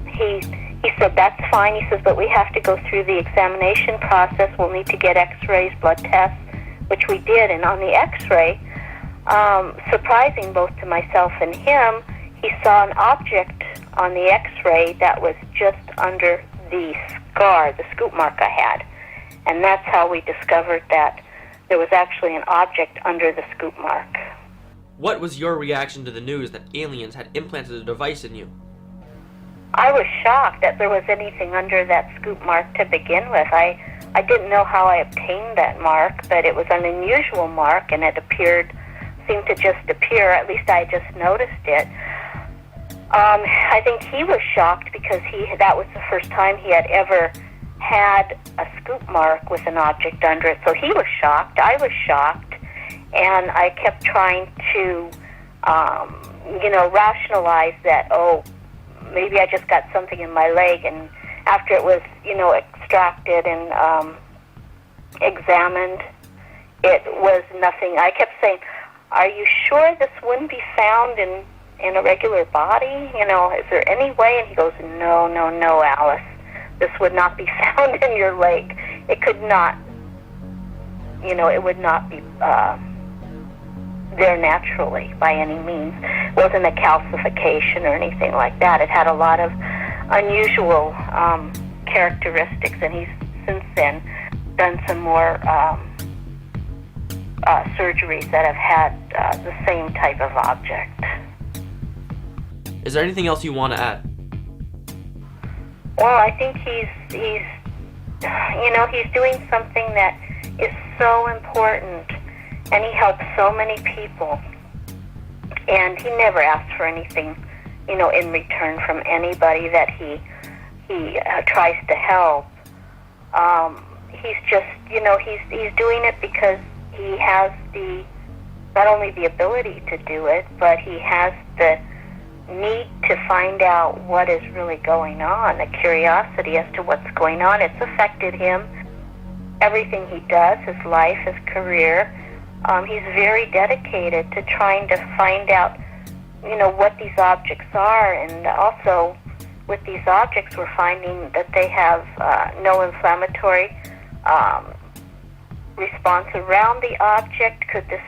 he said, that's fine. He says, but we have to go through the examination process. We'll need to get x-rays, blood tests, which we did. And on the x-ray, surprising both to myself and him, he saw an object on the x-ray that was just under the scar, the scoop mark I had. And that's how we discovered that there was actually an object under the scoop mark. What was your reaction to the news that aliens had implanted a device in you? I was shocked that there was anything under that scoop mark to begin with. I didn't know how I obtained that mark, but it was an unusual mark, and it seemed to just appear. At least I just noticed it. I think he was shocked because that was the first time he had ever had a scoop mark with an object under it. So he was shocked. I was shocked. And I kept trying to, rationalize that, maybe I just got something in my leg. And after it was, extracted and examined, it was nothing. I kept saying, are you sure this wouldn't be found in a regular body? Is there any way? And he goes, no, Alice. This would not be found in your leg. It could not, it would not be there naturally by any means. It wasn't a calcification or anything like that. It had a lot of unusual characteristics, and he's since then done some more surgeries that have had the same type of object. Is there anything else you want to add? Well, I think he's doing something that is so important, and he helps so many people, and he never asks for anything, in return from anybody that he tries to help. He's just, he's doing it because he has not only the ability to do it, but he has the need to find out what is really going on, a curiosity as to what's going on. It's affected him. Everything he does, his life, his career, he's very dedicated to trying to find out, what these objects are. And also, with these objects, we're finding that they have no inflammatory response around the object. Could this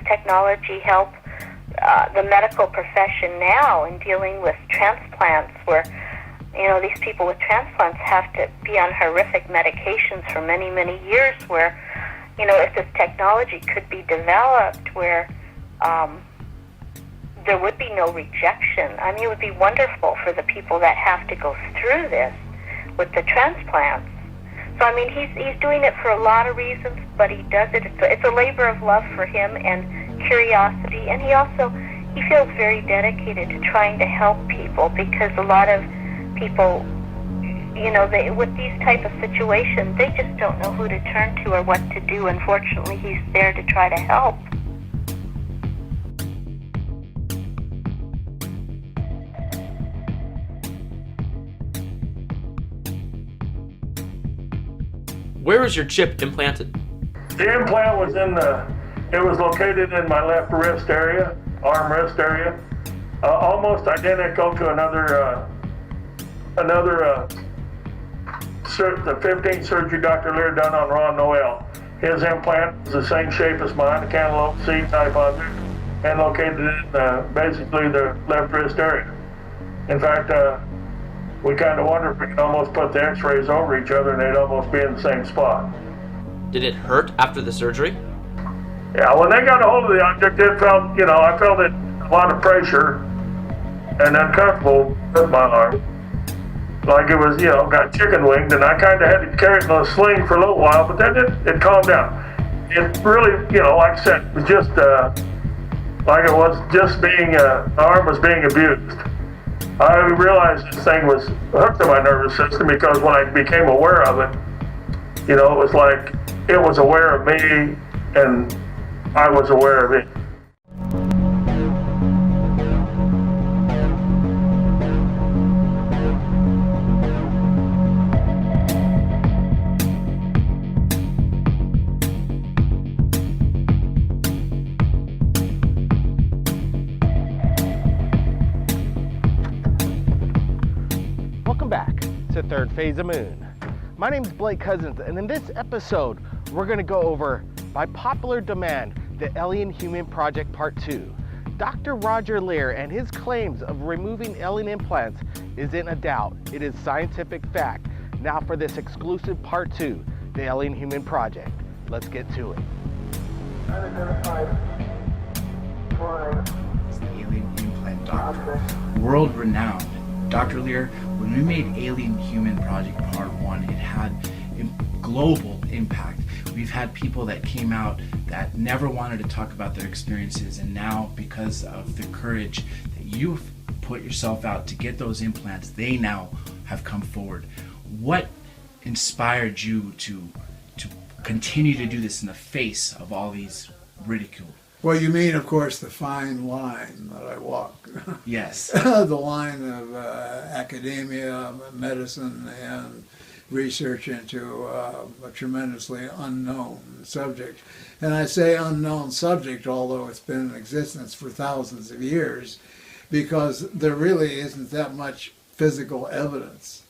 technology help the medical profession now in dealing with transplants, where these people with transplants have to be on horrific medications for many, many years, where if this technology could be developed where there would be no rejection. I mean, it would be wonderful for the people that have to go through this with the transplants. So, I mean, he's doing it for a lot of reasons, but he does it. It's a labor of love for him and curiosity, and he feels very dedicated to trying to help people, because a lot of people, with these type of situations, they just don't know who to turn to or what to do. Unfortunately, he's there to try to help. Where is your chip implanted? The implant was it was located in my left wrist area, arm wrist area, almost identical to the 15th surgery Dr. Lear done on Ron Noel. His implant is the same shape as mine, a cantaloupe seed type object, and located in basically the left wrist area. In fact, we kind of wonder if we could almost put the x-rays over each other and they'd almost be in the same spot. Did it hurt after the surgery? Yeah, when they got a hold of the object, it felt, I felt it, a lot of pressure and uncomfortable with my arm. Like it was, got chicken winged, and I kind of had to carry it in a sling for a little while, but then it calmed down. It really, like I said, it was just like it was just the arm was being abused. I realized this thing was hooked to my nervous system, because when I became aware of it, it was like it was aware of me and I was aware of it. Welcome back to Third Phase of Moon. My name's Blake Cousins, and in this episode, we're going to go over, by popular demand, the Alien Human Project Part 2. Dr. Roger Lear and his claims of removing alien implants isn't a doubt. It is scientific fact. Now for this exclusive Part 2, the Alien Human Project. Let's get to it. It's the alien implant doctor, world-renowned. Dr. Lear, when we made Alien Human Project Part 1, it had global impact. We've had people that came out that never wanted to talk about their experiences, and now, because of the courage that you've put yourself out to get those implants, they now have come forward. What inspired you to continue to do this in the face of all these ridicule? Well, you mean, of course, the fine line that I walk. Yes. The line of academia, medicine, and research into a tremendously unknown subject. And I say unknown subject, although it's been in existence for thousands of years, because there really isn't that much physical evidence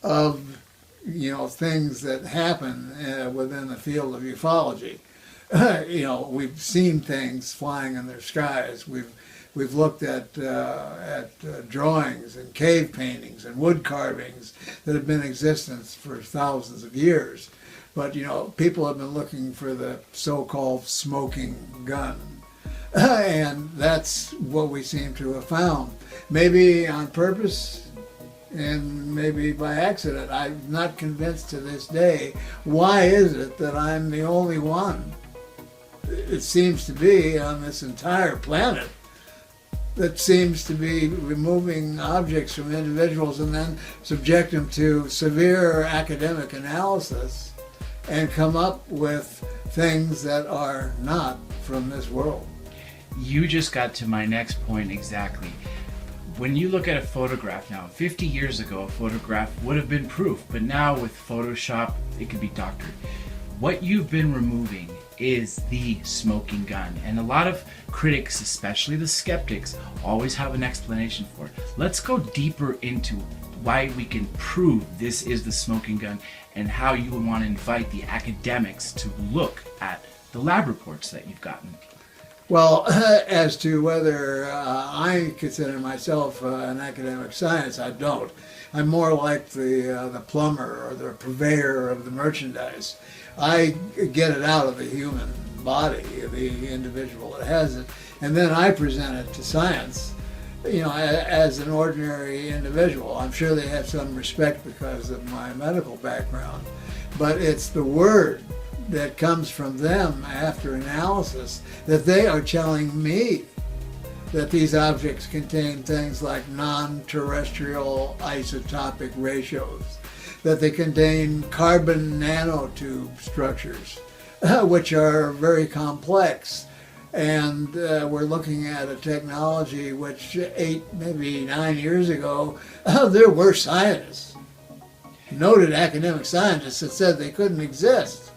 of, things that happen within the field of ufology. We've seen things flying in their skies. We've looked at drawings and cave paintings and wood carvings that have been in existence for thousands of years. But, people have been looking for the so-called smoking gun. And that's what we seem to have found. Maybe on purpose and maybe by accident. I'm not convinced to this day. Why is it that I'm the only one, it seems to be, on this entire planet that seems to be removing objects from individuals and then subject them to severe academic analysis and come up with things that are not from this world? You just got to my next point exactly. When you look at a photograph now, 50 years ago, a photograph would have been proof, but now with Photoshop, it could be doctored. What you've been removing is the smoking gun, and a lot of critics, especially the skeptics, always have an explanation for it. Let's go deeper into why we can prove this is the smoking gun and how you would want to invite the academics to look at the lab reports that you've gotten. Well, as to whether I consider myself an academic science, I don't. I'm more like the plumber or the purveyor of the merchandise. I get it out of the human body, the individual that has it, and then I present it to science, as an ordinary individual. I'm sure they have some respect because of my medical background, but it's the word that comes from them after analysis that they are telling me that these objects contain things like non-terrestrial isotopic ratios, that they contain carbon nanotube structures, which are very complex. And we're looking at a technology which 8, maybe 9 years ago, there were scientists, noted academic scientists that said they couldn't exist.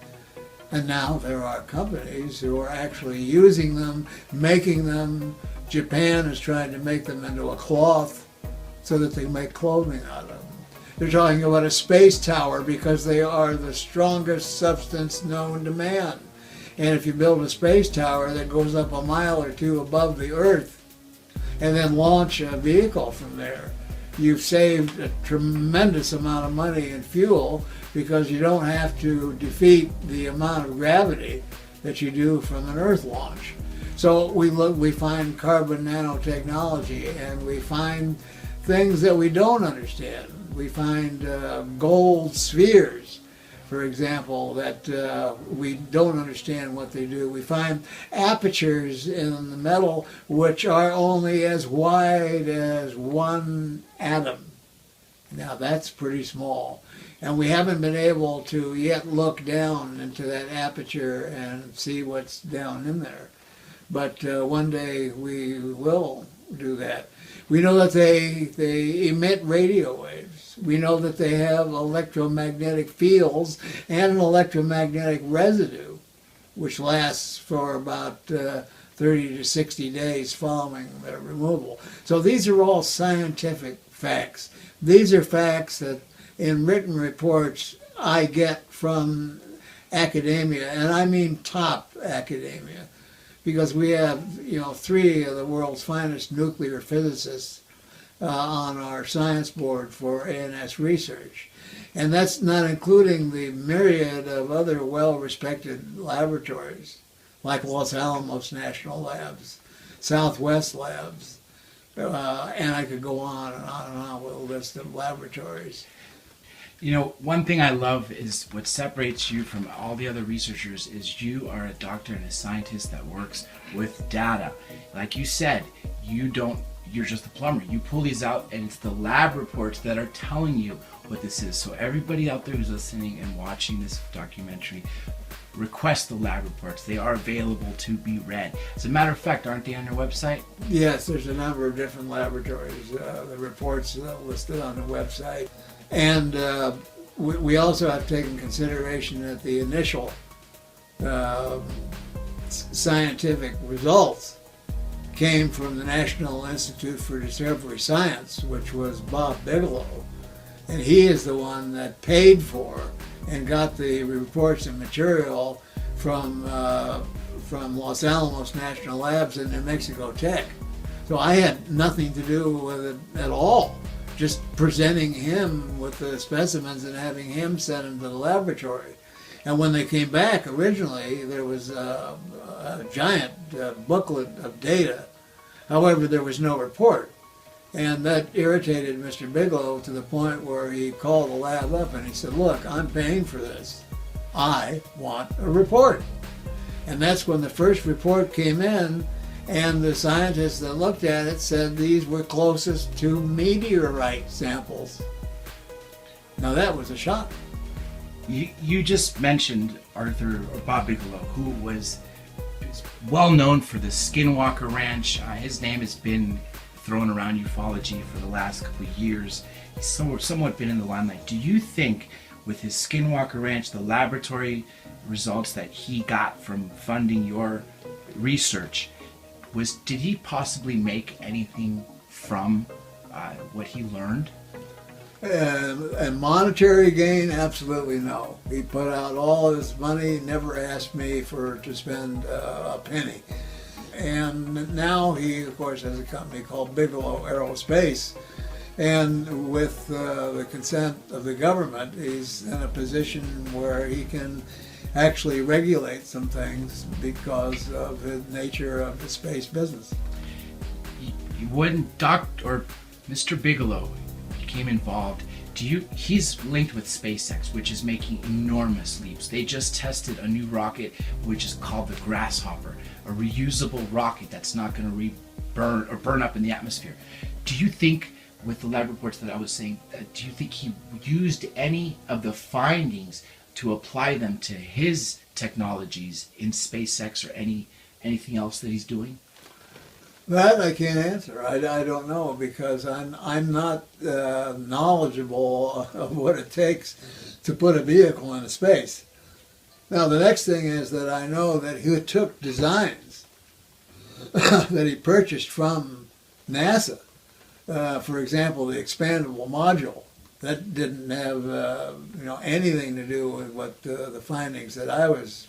And now there are companies who are actually using them, making them. Japan is trying to make them into a cloth so that they make clothing out of them. They're talking about a space tower because they are the strongest substance known to man. And if you build a space tower that goes up a mile or two above the Earth and then launch a vehicle from there, you've saved a tremendous amount of money in fuel because you don't have to defeat the amount of gravity that you do from an Earth launch. So we find carbon nanotechnology, and we find things that we don't understand. We find gold spheres, for example, that we don't understand what they do. We find apertures in the metal which are only as wide as one atom. Now that's pretty small. And we haven't been able to yet look down into that aperture and see what's down in there. But one day we will do that. We know that they emit radio waves. We know that they have electromagnetic fields and an electromagnetic residue, which lasts for about 30 to 60 days following their removal. So these are all scientific facts. These are facts that in written reports I get from academia, and I mean top academia, because we have 3 of the world's finest nuclear physicists on our science board for ANS research. And that's not including the myriad of other well-respected laboratories, like Los Alamos National Labs, Southwest Labs, and I could go on and on and on with a list of laboratories. One thing I love is what separates you from all the other researchers is you are a doctor and a scientist that works with data. Like you said, you're just a plumber. You pull these out and it's the lab reports that are telling you what this is. So everybody out there who's listening and watching this documentary, request the lab reports. They are available to be read. As a matter of fact, aren't they on your website? Yes, there's a number of different laboratories. The reports listed on the website. And we also have taken consideration that the initial scientific results came from the National Institute for Discovery Science, which was Bob Bigelow. And he is the one that paid for and got the reports and material from Los Alamos National Labs and New Mexico Tech. So I had nothing to do with it at all. Just presenting him with the specimens and having him send them to the laboratory. And when they came back originally, there was a giant booklet of data. However, there was no report. And that irritated Mr. Bigelow to the point where he called the lab up and he said, "Look, I'm paying for this. I want a report." And that's when the first report came in, and the scientists that looked at it said these were closest to meteorite samples. Now that was a shock. You just mentioned Bob Bigelow, who is well known for the Skinwalker Ranch. His name has been thrown around ufology for the last couple of years. He's somewhat been in the limelight. Do you think with his Skinwalker Ranch, the laboratory results that he got from funding your research, did he possibly make anything from what he learned? And monetary gain, absolutely no. He put out all his money, never asked me to spend a penny. And now he, of course, has a company called Bigelow Aerospace. And with the consent of the government, he's in a position where he can actually regulate some things because of the nature of the space business. When Mr. Bigelow became involved, he's linked with SpaceX, which is making enormous leaps. They just tested a new rocket, which is called the Grasshopper, a reusable rocket that's not going to burn up in the atmosphere. Do you think, with the lab reports that I was saying, do you think he used any of the findings to apply them to his technologies in SpaceX or anything else that he's doing? That I can't answer. I don't know, because I'm not knowledgeable of what it takes to put a vehicle into space. Now the next thing is that I know that he took designs that he purchased from NASA. For example, the expandable module that didn't have anything to do with what the findings that I was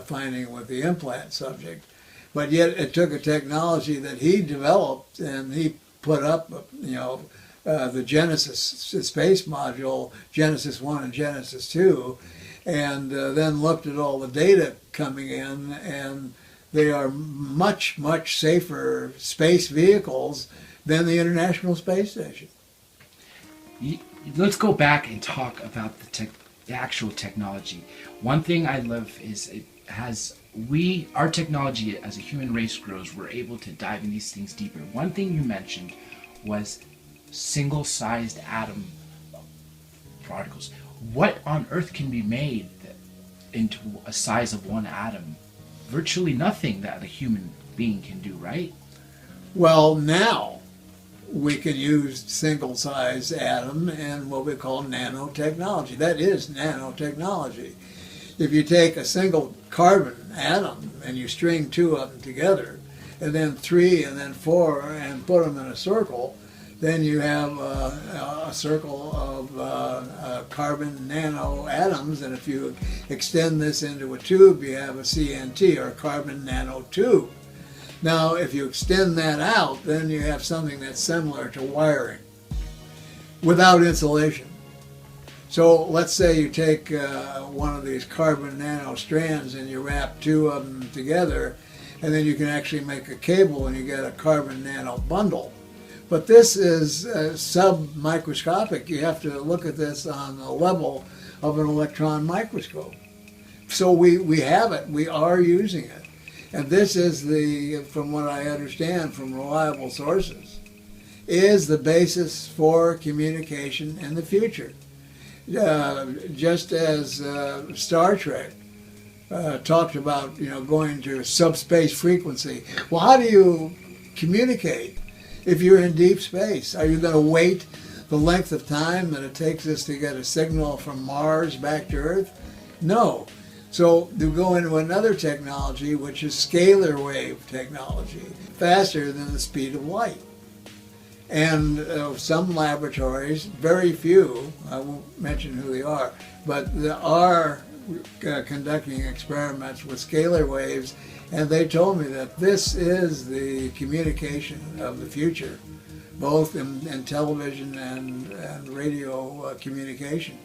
finding with the implant subject. But yet it took a technology that he developed, and he put up, the Genesis space module, Genesis 1 and Genesis 2, and then looked at all the data coming in, and they are much, much safer space vehicles than the International Space Station. Let's go back and talk about the actual technology. One thing I love is our technology as a human race grows, we're able to dive in these things deeper. One thing you mentioned was single-sized atom particles. What on earth can be made into a size of one atom? Virtually nothing that a human being can do, right? Well, now we can use single-sized atom and what we call nanotechnology. That is nanotechnology. If you take a single carbon atom and you string two of them together, and then three and then four, and put them in a circle, then you have a circle of carbon nano atoms. And if you extend this into a tube, you have a CNT, or a carbon nanotube. Now, if you extend that out, then you have something that's similar to wiring without insulation. So let's say you take one of these carbon nano strands and you wrap two of them together, and then you can actually make a cable and you get a carbon nano bundle. But this is sub-microscopic. You have to look at this on the level of an electron microscope. So we have it. We are using it. And this is from what I understand from reliable sources, is the basis for communication in the future. Just as Star Trek talked about, going to subspace frequency. Well, how do you communicate if you're in deep space? Are you going to wait the length of time that it takes us to get a signal from Mars back to Earth? No. So you go into another technology, which is scalar wave technology, faster than the speed of light. And some laboratories, very few, I won't mention who they are, but they are conducting experiments with scalar waves, and they told me that this is the communication of the future, both in television and radio communication.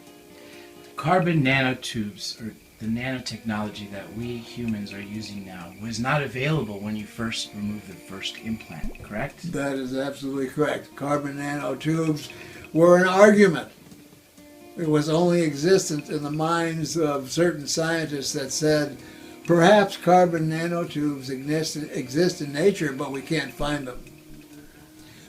Carbon nanotubes, or the nanotechnology that we humans are using now, was not available when you first removed the first implant, correct? That is absolutely correct. Carbon nanotubes were an argument. It was only existent in the minds of certain scientists that said, perhaps carbon nanotubes exist in nature, but we can't find them.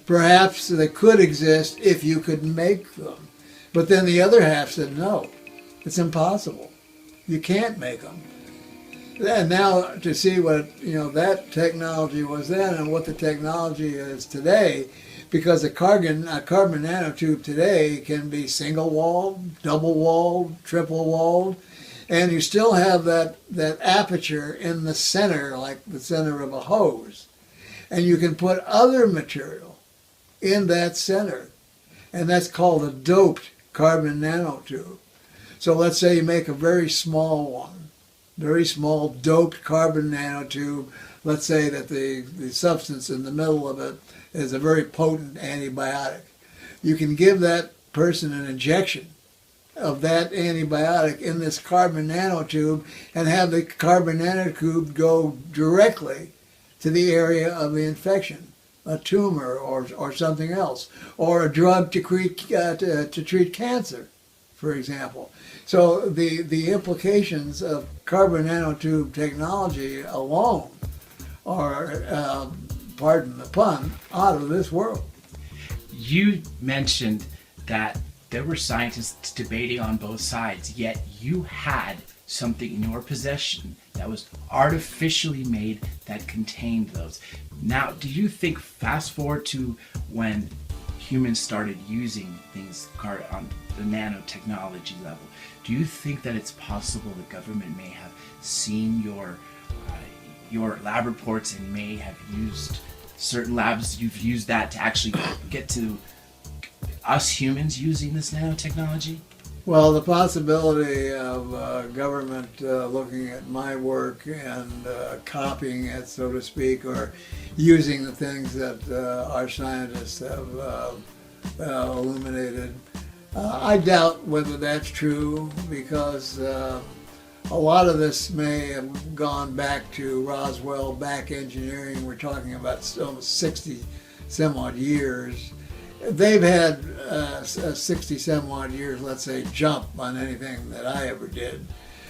Perhaps they could exist if you could make them. But then the other half said, no, it's impossible. You can't make them. And now to see what that technology was then and what the technology is today, because a carbon nanotube today can be single-walled, double-walled, triple-walled, and you still have that aperture in the center, like the center of a hose. And you can put other material in that center, and that's called a doped carbon nanotube. So let's say you make a very small one, very small doped carbon nanotube. Let's say that the substance in the middle of it is a very potent antibiotic. You can give that person an injection of that antibiotic in this carbon nanotube and have the carbon nanotube go directly to the area of the infection, a tumor or something else, or a drug to treat cancer, for example. So the implications of carbon nanotube technology alone are, pardon the pun, out of this world. You mentioned that there were scientists debating on both sides, yet you had something in your possession that was artificially made that contained those. Now, do you think, fast forward to when humans started using things on the nanotechnology level, do you think that it's possible the government may have seen your lab reports and may have used certain labs, you've used that to actually get to us humans using this nanotechnology? Well, the possibility of government looking at my work and copying it, so to speak, or using the things that our scientists have illuminated, I doubt whether that's true, because a lot of this may have gone back to Roswell, back engineering. We're talking about almost 60 some odd years. They've had 60 some odd years, let's say, jump on anything that I ever did.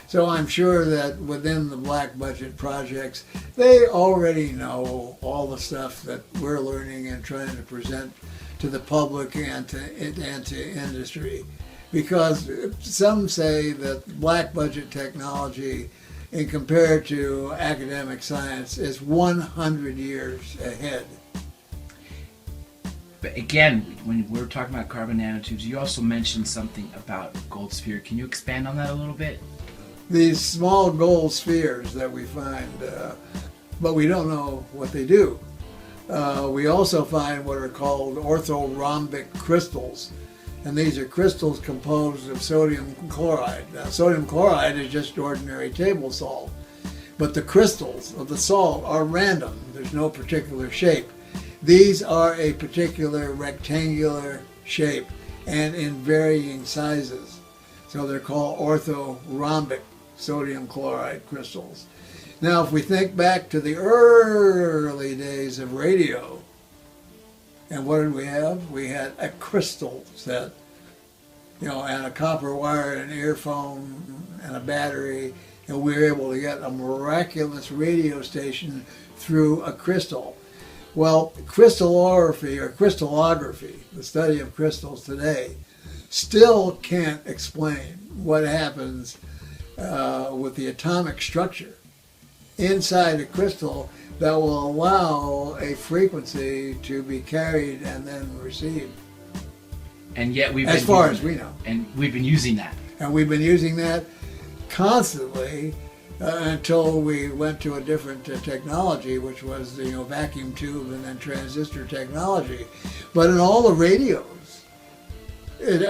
So I'm sure that within the black budget projects, they already know all the stuff that we're learning and trying to present to the public and to industry. Because some say that black budget technology, in compared to academic science, is 100 years ahead. But again, when we're talking about carbon nanotubes, you also mentioned something about gold sphere. Can you expand on that a little bit? These small gold spheres that we find, but we don't know what they do. We also find what are called orthorhombic crystals, and these are crystals composed of sodium chloride. Now, sodium chloride is just ordinary table salt, but the crystals of the salt are random. There's no particular shape. These are a particular rectangular shape and in varying sizes. So they're called orthorhombic sodium chloride crystals. Now, if we think back to the early days of radio, and what did we have? We had a crystal set, and a copper wire, and an earphone, and a battery, and we were able to get a miraculous radio station through a crystal. Well, crystallography, or crystallography, the study of crystals today, still can't explain what happens with the atomic structure inside a crystal that will allow a frequency to be carried and then received. And yet as far as we know. And we've been using that. And we've been using that constantly until we went to a different technology, which was vacuum tube and then transistor technology. But in all the radios,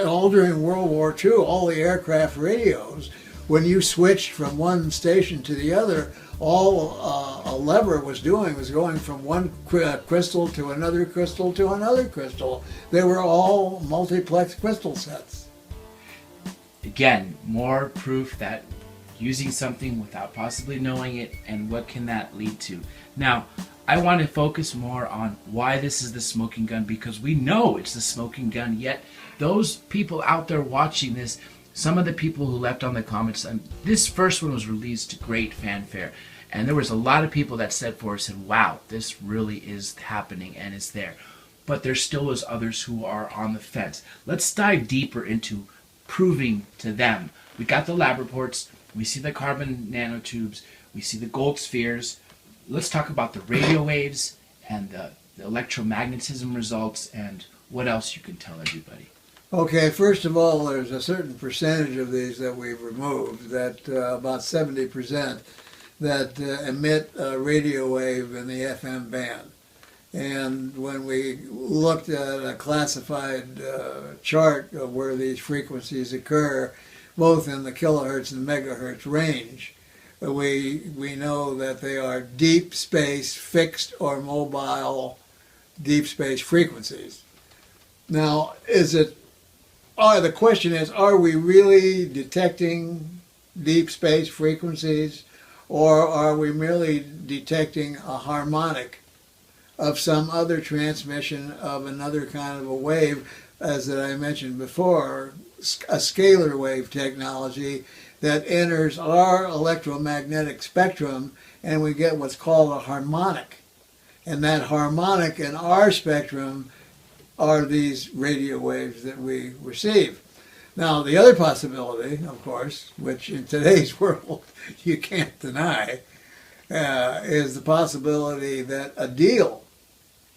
all during World War II, all the aircraft radios, when you switched from one station to the other, all a lever was doing was going from one crystal to another crystal to another crystal. They were all multiplex crystal sets. Again, more proof that using something without possibly knowing it, and what can that lead to. Now, I want to focus more on why this is the smoking gun, because we know it's the smoking gun, yet those people out there watching this, some of the people who left on the comments, and this first one was released to great fanfare, and there was a lot of people that said wow, this really is happening and it's there. But there still was others who are on the fence. Let's dive deeper into proving to them. We got the lab reports, we see the carbon nanotubes, we see the gold spheres. Let's talk about the radio waves and the electromagnetism results, and what else you can tell everybody. Okay, first of all, there's a certain percentage of these that we've removed, that about 70%, that emit a radio wave in the FM band. And when we looked at a classified chart of where these frequencies occur, both in the kilohertz and megahertz range, We know that they are deep space, fixed or mobile deep space frequencies. Now, the question is, are we really detecting deep space frequencies, or are we merely detecting a harmonic of some other transmission of another kind of a wave, as that I mentioned before, a scalar wave technology that enters our electromagnetic spectrum, and we get what's called a harmonic. And that harmonic in our spectrum are these radio waves that we receive. Now, the other possibility, of course, which in today's world you can't deny, is the possibility that a deal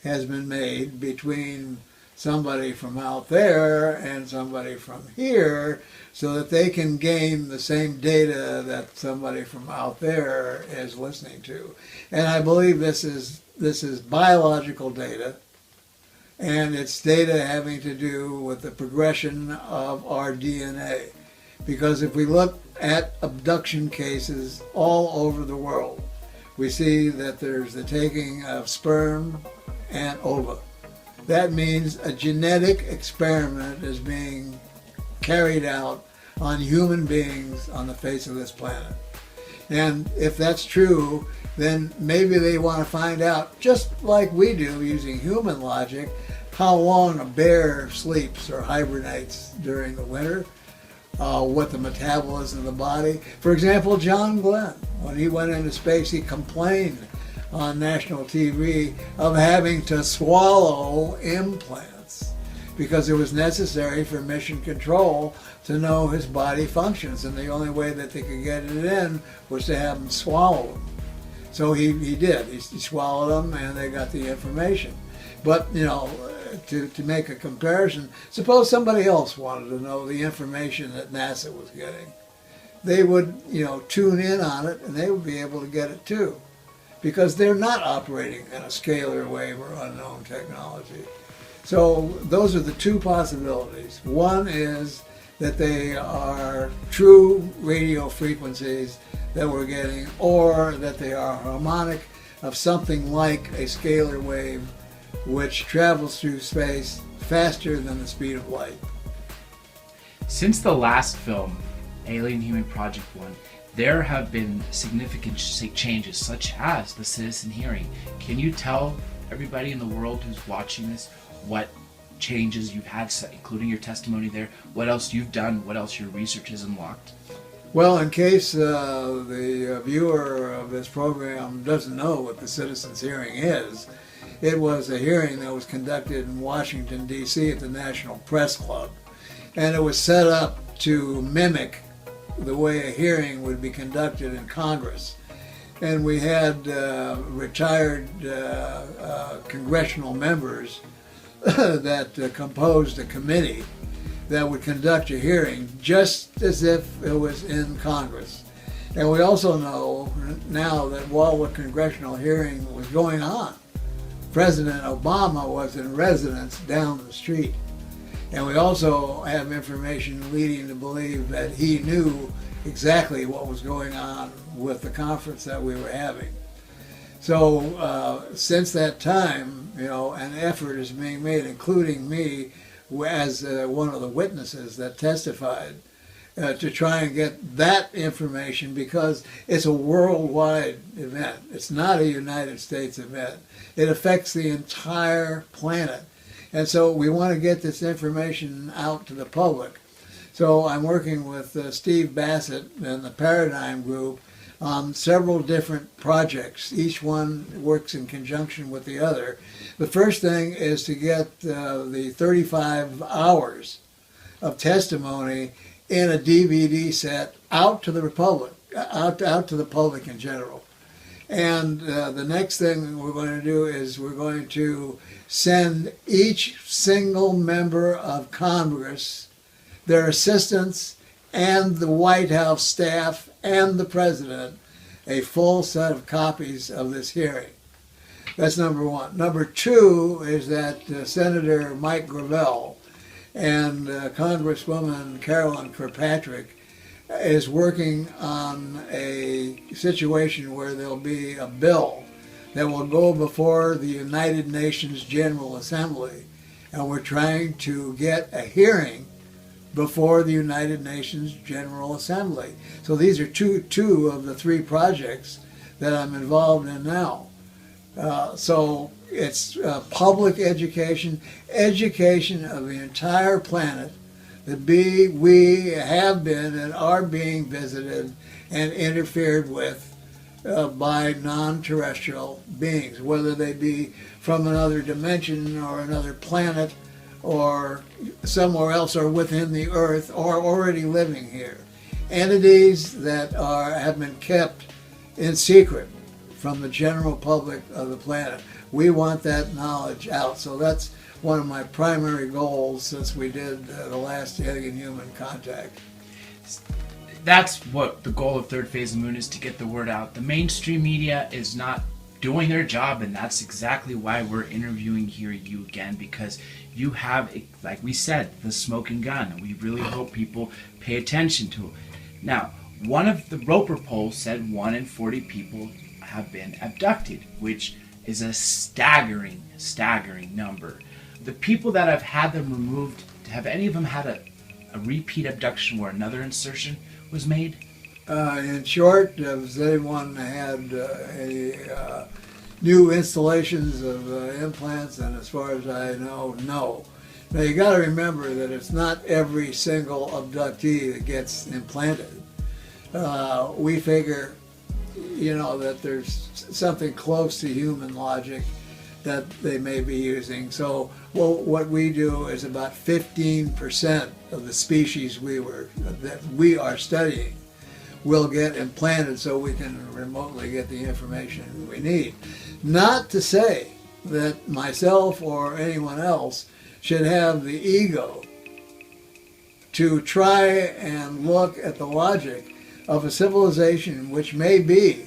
has been made between somebody from out there and somebody from here, so that they can gain the same data that somebody from out there is listening to. And I believe this is biological data, and it's data having to do with the progression of our DNA. Because if we look at abduction cases all over the world, we see that there's the taking of sperm and ova. That means a genetic experiment is being carried out on human beings on the face of this planet. And if that's true, then maybe they want to find out, just like we do using human logic, how long a bear sleeps or hibernates during the winter, what the metabolism of the body. For example, John Glenn, when he went into space, he complained on national TV of having to swallow implants because it was necessary for mission control to know his body functions, and the only way that they could get it in was to have him swallow them. So he did. He swallowed them, and they got the information. But, you know, to make a comparison, suppose somebody else wanted to know the information that NASA was getting. They would, you know, tune in on it, and they would be able to get it too, because they're not operating in a scalar wave or unknown technology. So those are the two possibilities. One is that they are true radio frequencies that we're getting, or that they are harmonic of something like a scalar wave which travels through space faster than the speed of light. Since the last film, Alien Human Project 1, there have been significant changes, such as the citizen hearing. Can you tell everybody in the world who's watching this what changes you've had, including your testimony there, what else you've done, what else your research has unlocked? Well, in case the viewer of this program doesn't know what the citizen's hearing is, it was a hearing that was conducted in Washington, D.C. at the National Press Club. And it was set up to mimic the way a hearing would be conducted in Congress. And we had retired congressional members that composed a committee that would conduct a hearing just as if it was in Congress. And we also know now that while the congressional hearing was going on, President Obama was in residence down the street. And we also have information leading to believe that he knew exactly what was going on with the conference that we were having. So since that time, you know, an effort is being made, including me as one of the witnesses that testified, to try and get that information, because it's a worldwide event. It's not a United States event. It affects the entire planet. And so we want to get this information out to the public. So I'm working with Steve Bassett and the Paradigm Group on several different projects. Each one works in conjunction with the other. The first thing is to get the 35 hours of testimony in a DVD set out to the public, out to the public in general. And the next thing we're going to do is we're going to send each single member of Congress, their assistants, and the White House staff and the president a full set of copies of this hearing. That's number one. Number two is that Senator Mike Gravel and Congresswoman Carolyn Kirkpatrick is working on a situation where there'll be a bill that will go before the United Nations General Assembly, and we're trying to get a hearing before the United Nations General Assembly. So these are two of the three projects that I'm involved in now. So it's public education, education of the entire planet, that we have been and are being visited and interfered with by non-terrestrial beings, whether they be from another dimension or another planet or somewhere else or within the earth or already living here. Entities that have been kept in secret from the general public of the planet. We want that knowledge out. So that's one of my primary goals since we did the last alien-human contact. That's what the goal of Third Phase of the Moon is, to get the word out. The mainstream media is not doing their job, and that's exactly why we're interviewing here you again, because you have, like we said, the smoking gun, and we really hope people pay attention to it. Now, one of the Roper polls said 1 in 40 people have been abducted, which is a staggering number. The people that have had them removed, have any of them had a repeat abduction where another insertion was made? In short, has anyone had any new installations of implants? And as far as I know, no. Now you got to remember that it's not every single abductee that gets implanted. We figure, that there's something close to human logic that they may be using. So what we do is about 15% of the species that we are studying will get implanted so we can remotely get the information we need. Not to say that myself or anyone else should have the ego to try and look at the logic of a civilization which may be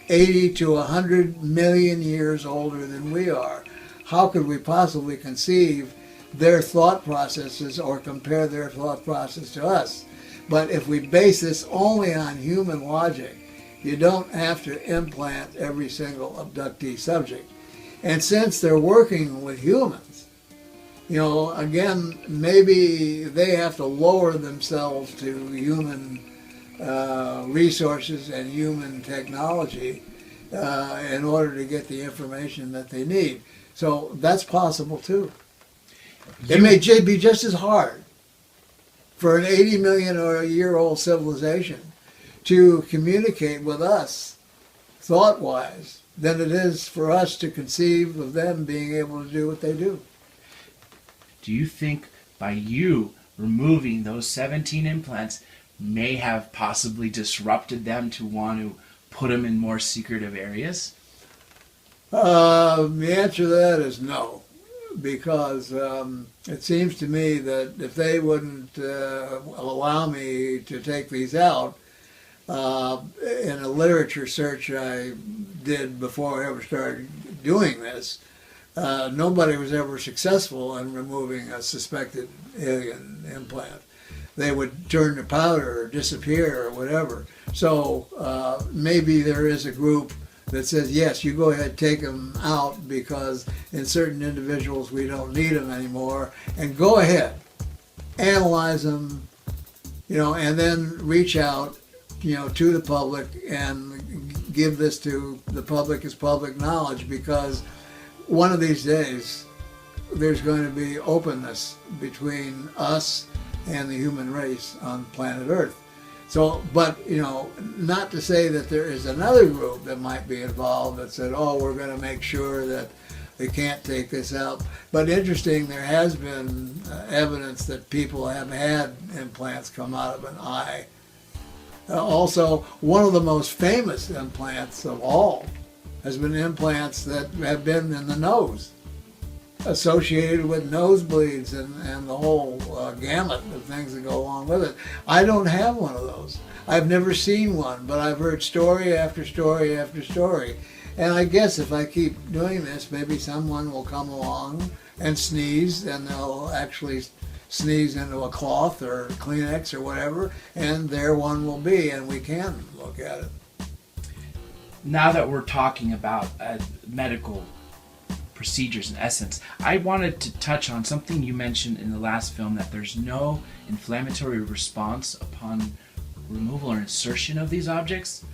80 to 100 million years older than we are. How could we possibly conceive their thought processes or compare their thought process to us? But if we base this only on human logic, you don't have to implant every single abductee subject. And since they're working with humans, again, maybe they have to lower themselves to human resources and human technology in order to get the information that they need. So that's possible too. It may be just as hard for an 80 million or a year old civilization to communicate with us thought-wise than it is for us to conceive of them being able to do what they do. Do you think by you removing those 17 implants may have possibly disrupted them to want to put them in more secretive areas? The answer to that is no, because it seems to me that if they wouldn't allow me to take these out, in a literature search I did before I ever started doing this, nobody was ever successful in removing a suspected alien implant. They would turn to powder or disappear or whatever. So maybe there is a group that says, yes, you go ahead, take them out because in certain individuals we don't need them anymore, and go ahead, analyze them, and then reach out, to the public and give this to the public as public knowledge, because one of these days there's going to be openness between us and the human race on planet Earth. So, but, not to say that there is another group that might be involved that said, oh, we're going to make sure that they can't take this out. But interesting, there has been evidence that people have had implants come out of an eye. Also, one of the most famous implants of all has been implants that have been in the nose, associated with nosebleeds and the whole gamut of things that go along with it. I don't have one of those. I've never seen one, but I've heard story after story after story. And I guess if I keep doing this, maybe someone will come along and sneeze and they'll actually sneeze into a cloth or Kleenex or whatever, and there one will be, and we can look at it. Now that we're talking about medical procedures in essence, I wanted to touch on something you mentioned in the last film, that there's no inflammatory response upon removal or insertion of these objects.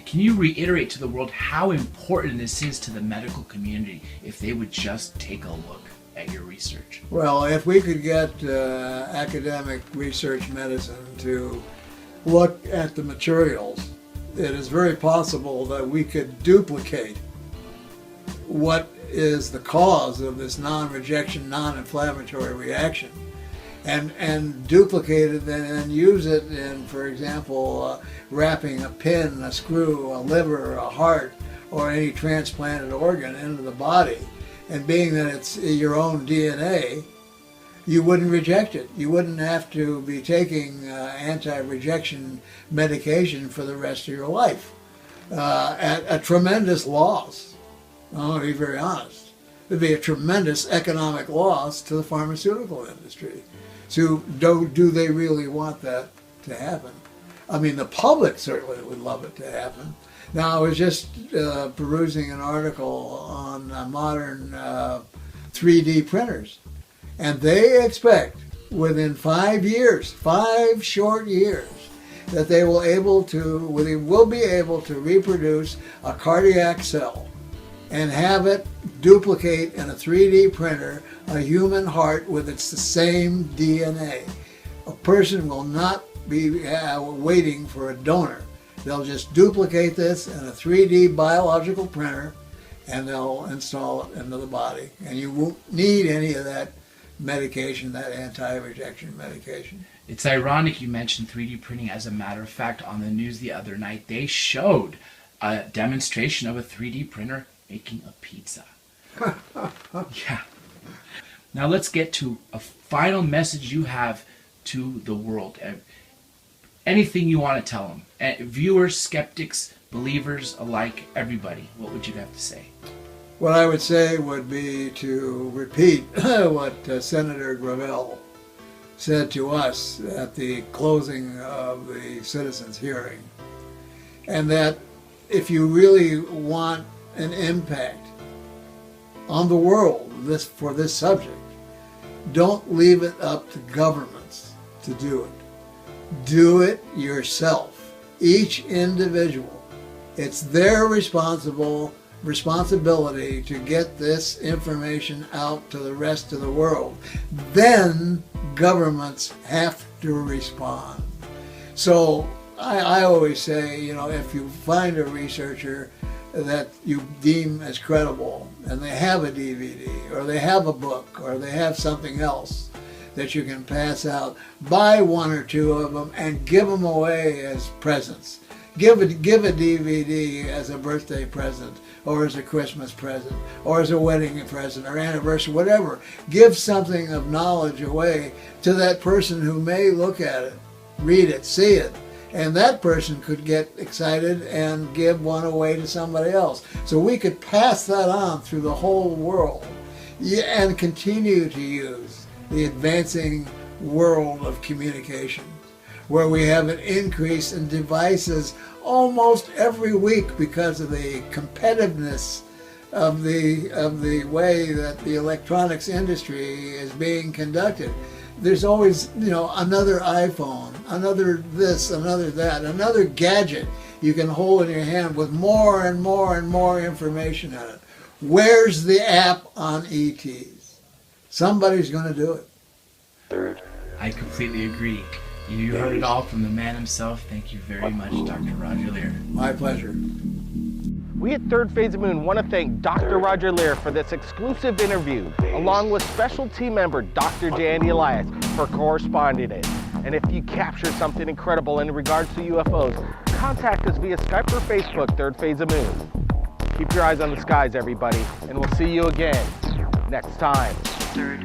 Can you reiterate to the world how important this is to the medical community if they would just take a look at your research? Well, if we could get academic research medicine to look at the materials, it is very possible that we could duplicate what is the cause of this non-rejection, non-inflammatory reaction, and duplicate it and use it in, for example, wrapping a pin, a screw, a liver, a heart, or any transplanted organ into the body. And being that it's your own DNA, you wouldn't reject it. You wouldn't have to be taking anti-rejection medication for the rest of your life at a tremendous loss. I'm going to be very honest. It would be a tremendous economic loss to the pharmaceutical industry. So do they really want that to happen? I mean, the public certainly would love it to happen. Now, I was just perusing an article on modern 3D printers, and they expect within 5 years, 5 short years, that they will be able to reproduce a cardiac cell and have it duplicate in a 3D printer a human heart with the same DNA. A person will not be waiting for a donor. They'll just duplicate this in a 3D biological printer, and they'll install it into the body. And you won't need any of that medication, that anti-rejection medication. It's ironic you mentioned 3D printing. As a matter of fact, on the news the other night, they showed a demonstration of a 3D printer making a pizza. Yeah. Now let's get to a final message you have to the world. Anything you want to tell them. Viewers, skeptics, believers alike, everybody. What would you have to say? What I would say would be to repeat what Senator Gravel said to us at the closing of the citizens' hearing. And that if you really want an impact on the world for this subject, don't leave it up to governments to do it. Do it yourself. Each individual. It's their responsibility to get this information out to the rest of the world. Then governments have to respond. So I always say, if you find a researcher that you deem as credible, and they have a DVD, or they have a book, or they have something else that you can pass out, buy 1 or 2 of them and give them away as presents. Give a DVD as a birthday present, or as a Christmas present, or as a wedding present, or anniversary, whatever. Give something of knowledge away to that person who may look at it, read it, see it, and that person could get excited and give one away to somebody else. So we could pass that on through the whole world and continue to use the advancing world of communication, where we have an increase in devices almost every week because of the competitiveness of the way that the electronics industry is being conducted. There's always, another iPhone, another this, another that, another gadget you can hold in your hand with more and more and more information in it. Where's the app on ETs? Somebody's going to do it. I completely agree. You heard it all from the man himself. Thank you very much, Dr. Roger Lear. My pleasure. We at Third Phase of Moon want to thank Dr. Roger Lear for this exclusive interview, along with special team member Dr. Danny Elias for corresponding it. And if you capture something incredible in regards to UFOs, contact us via Skype or Facebook, Third Phase of Moon. Keep your eyes on the skies, everybody, and we'll see you again next time. Third.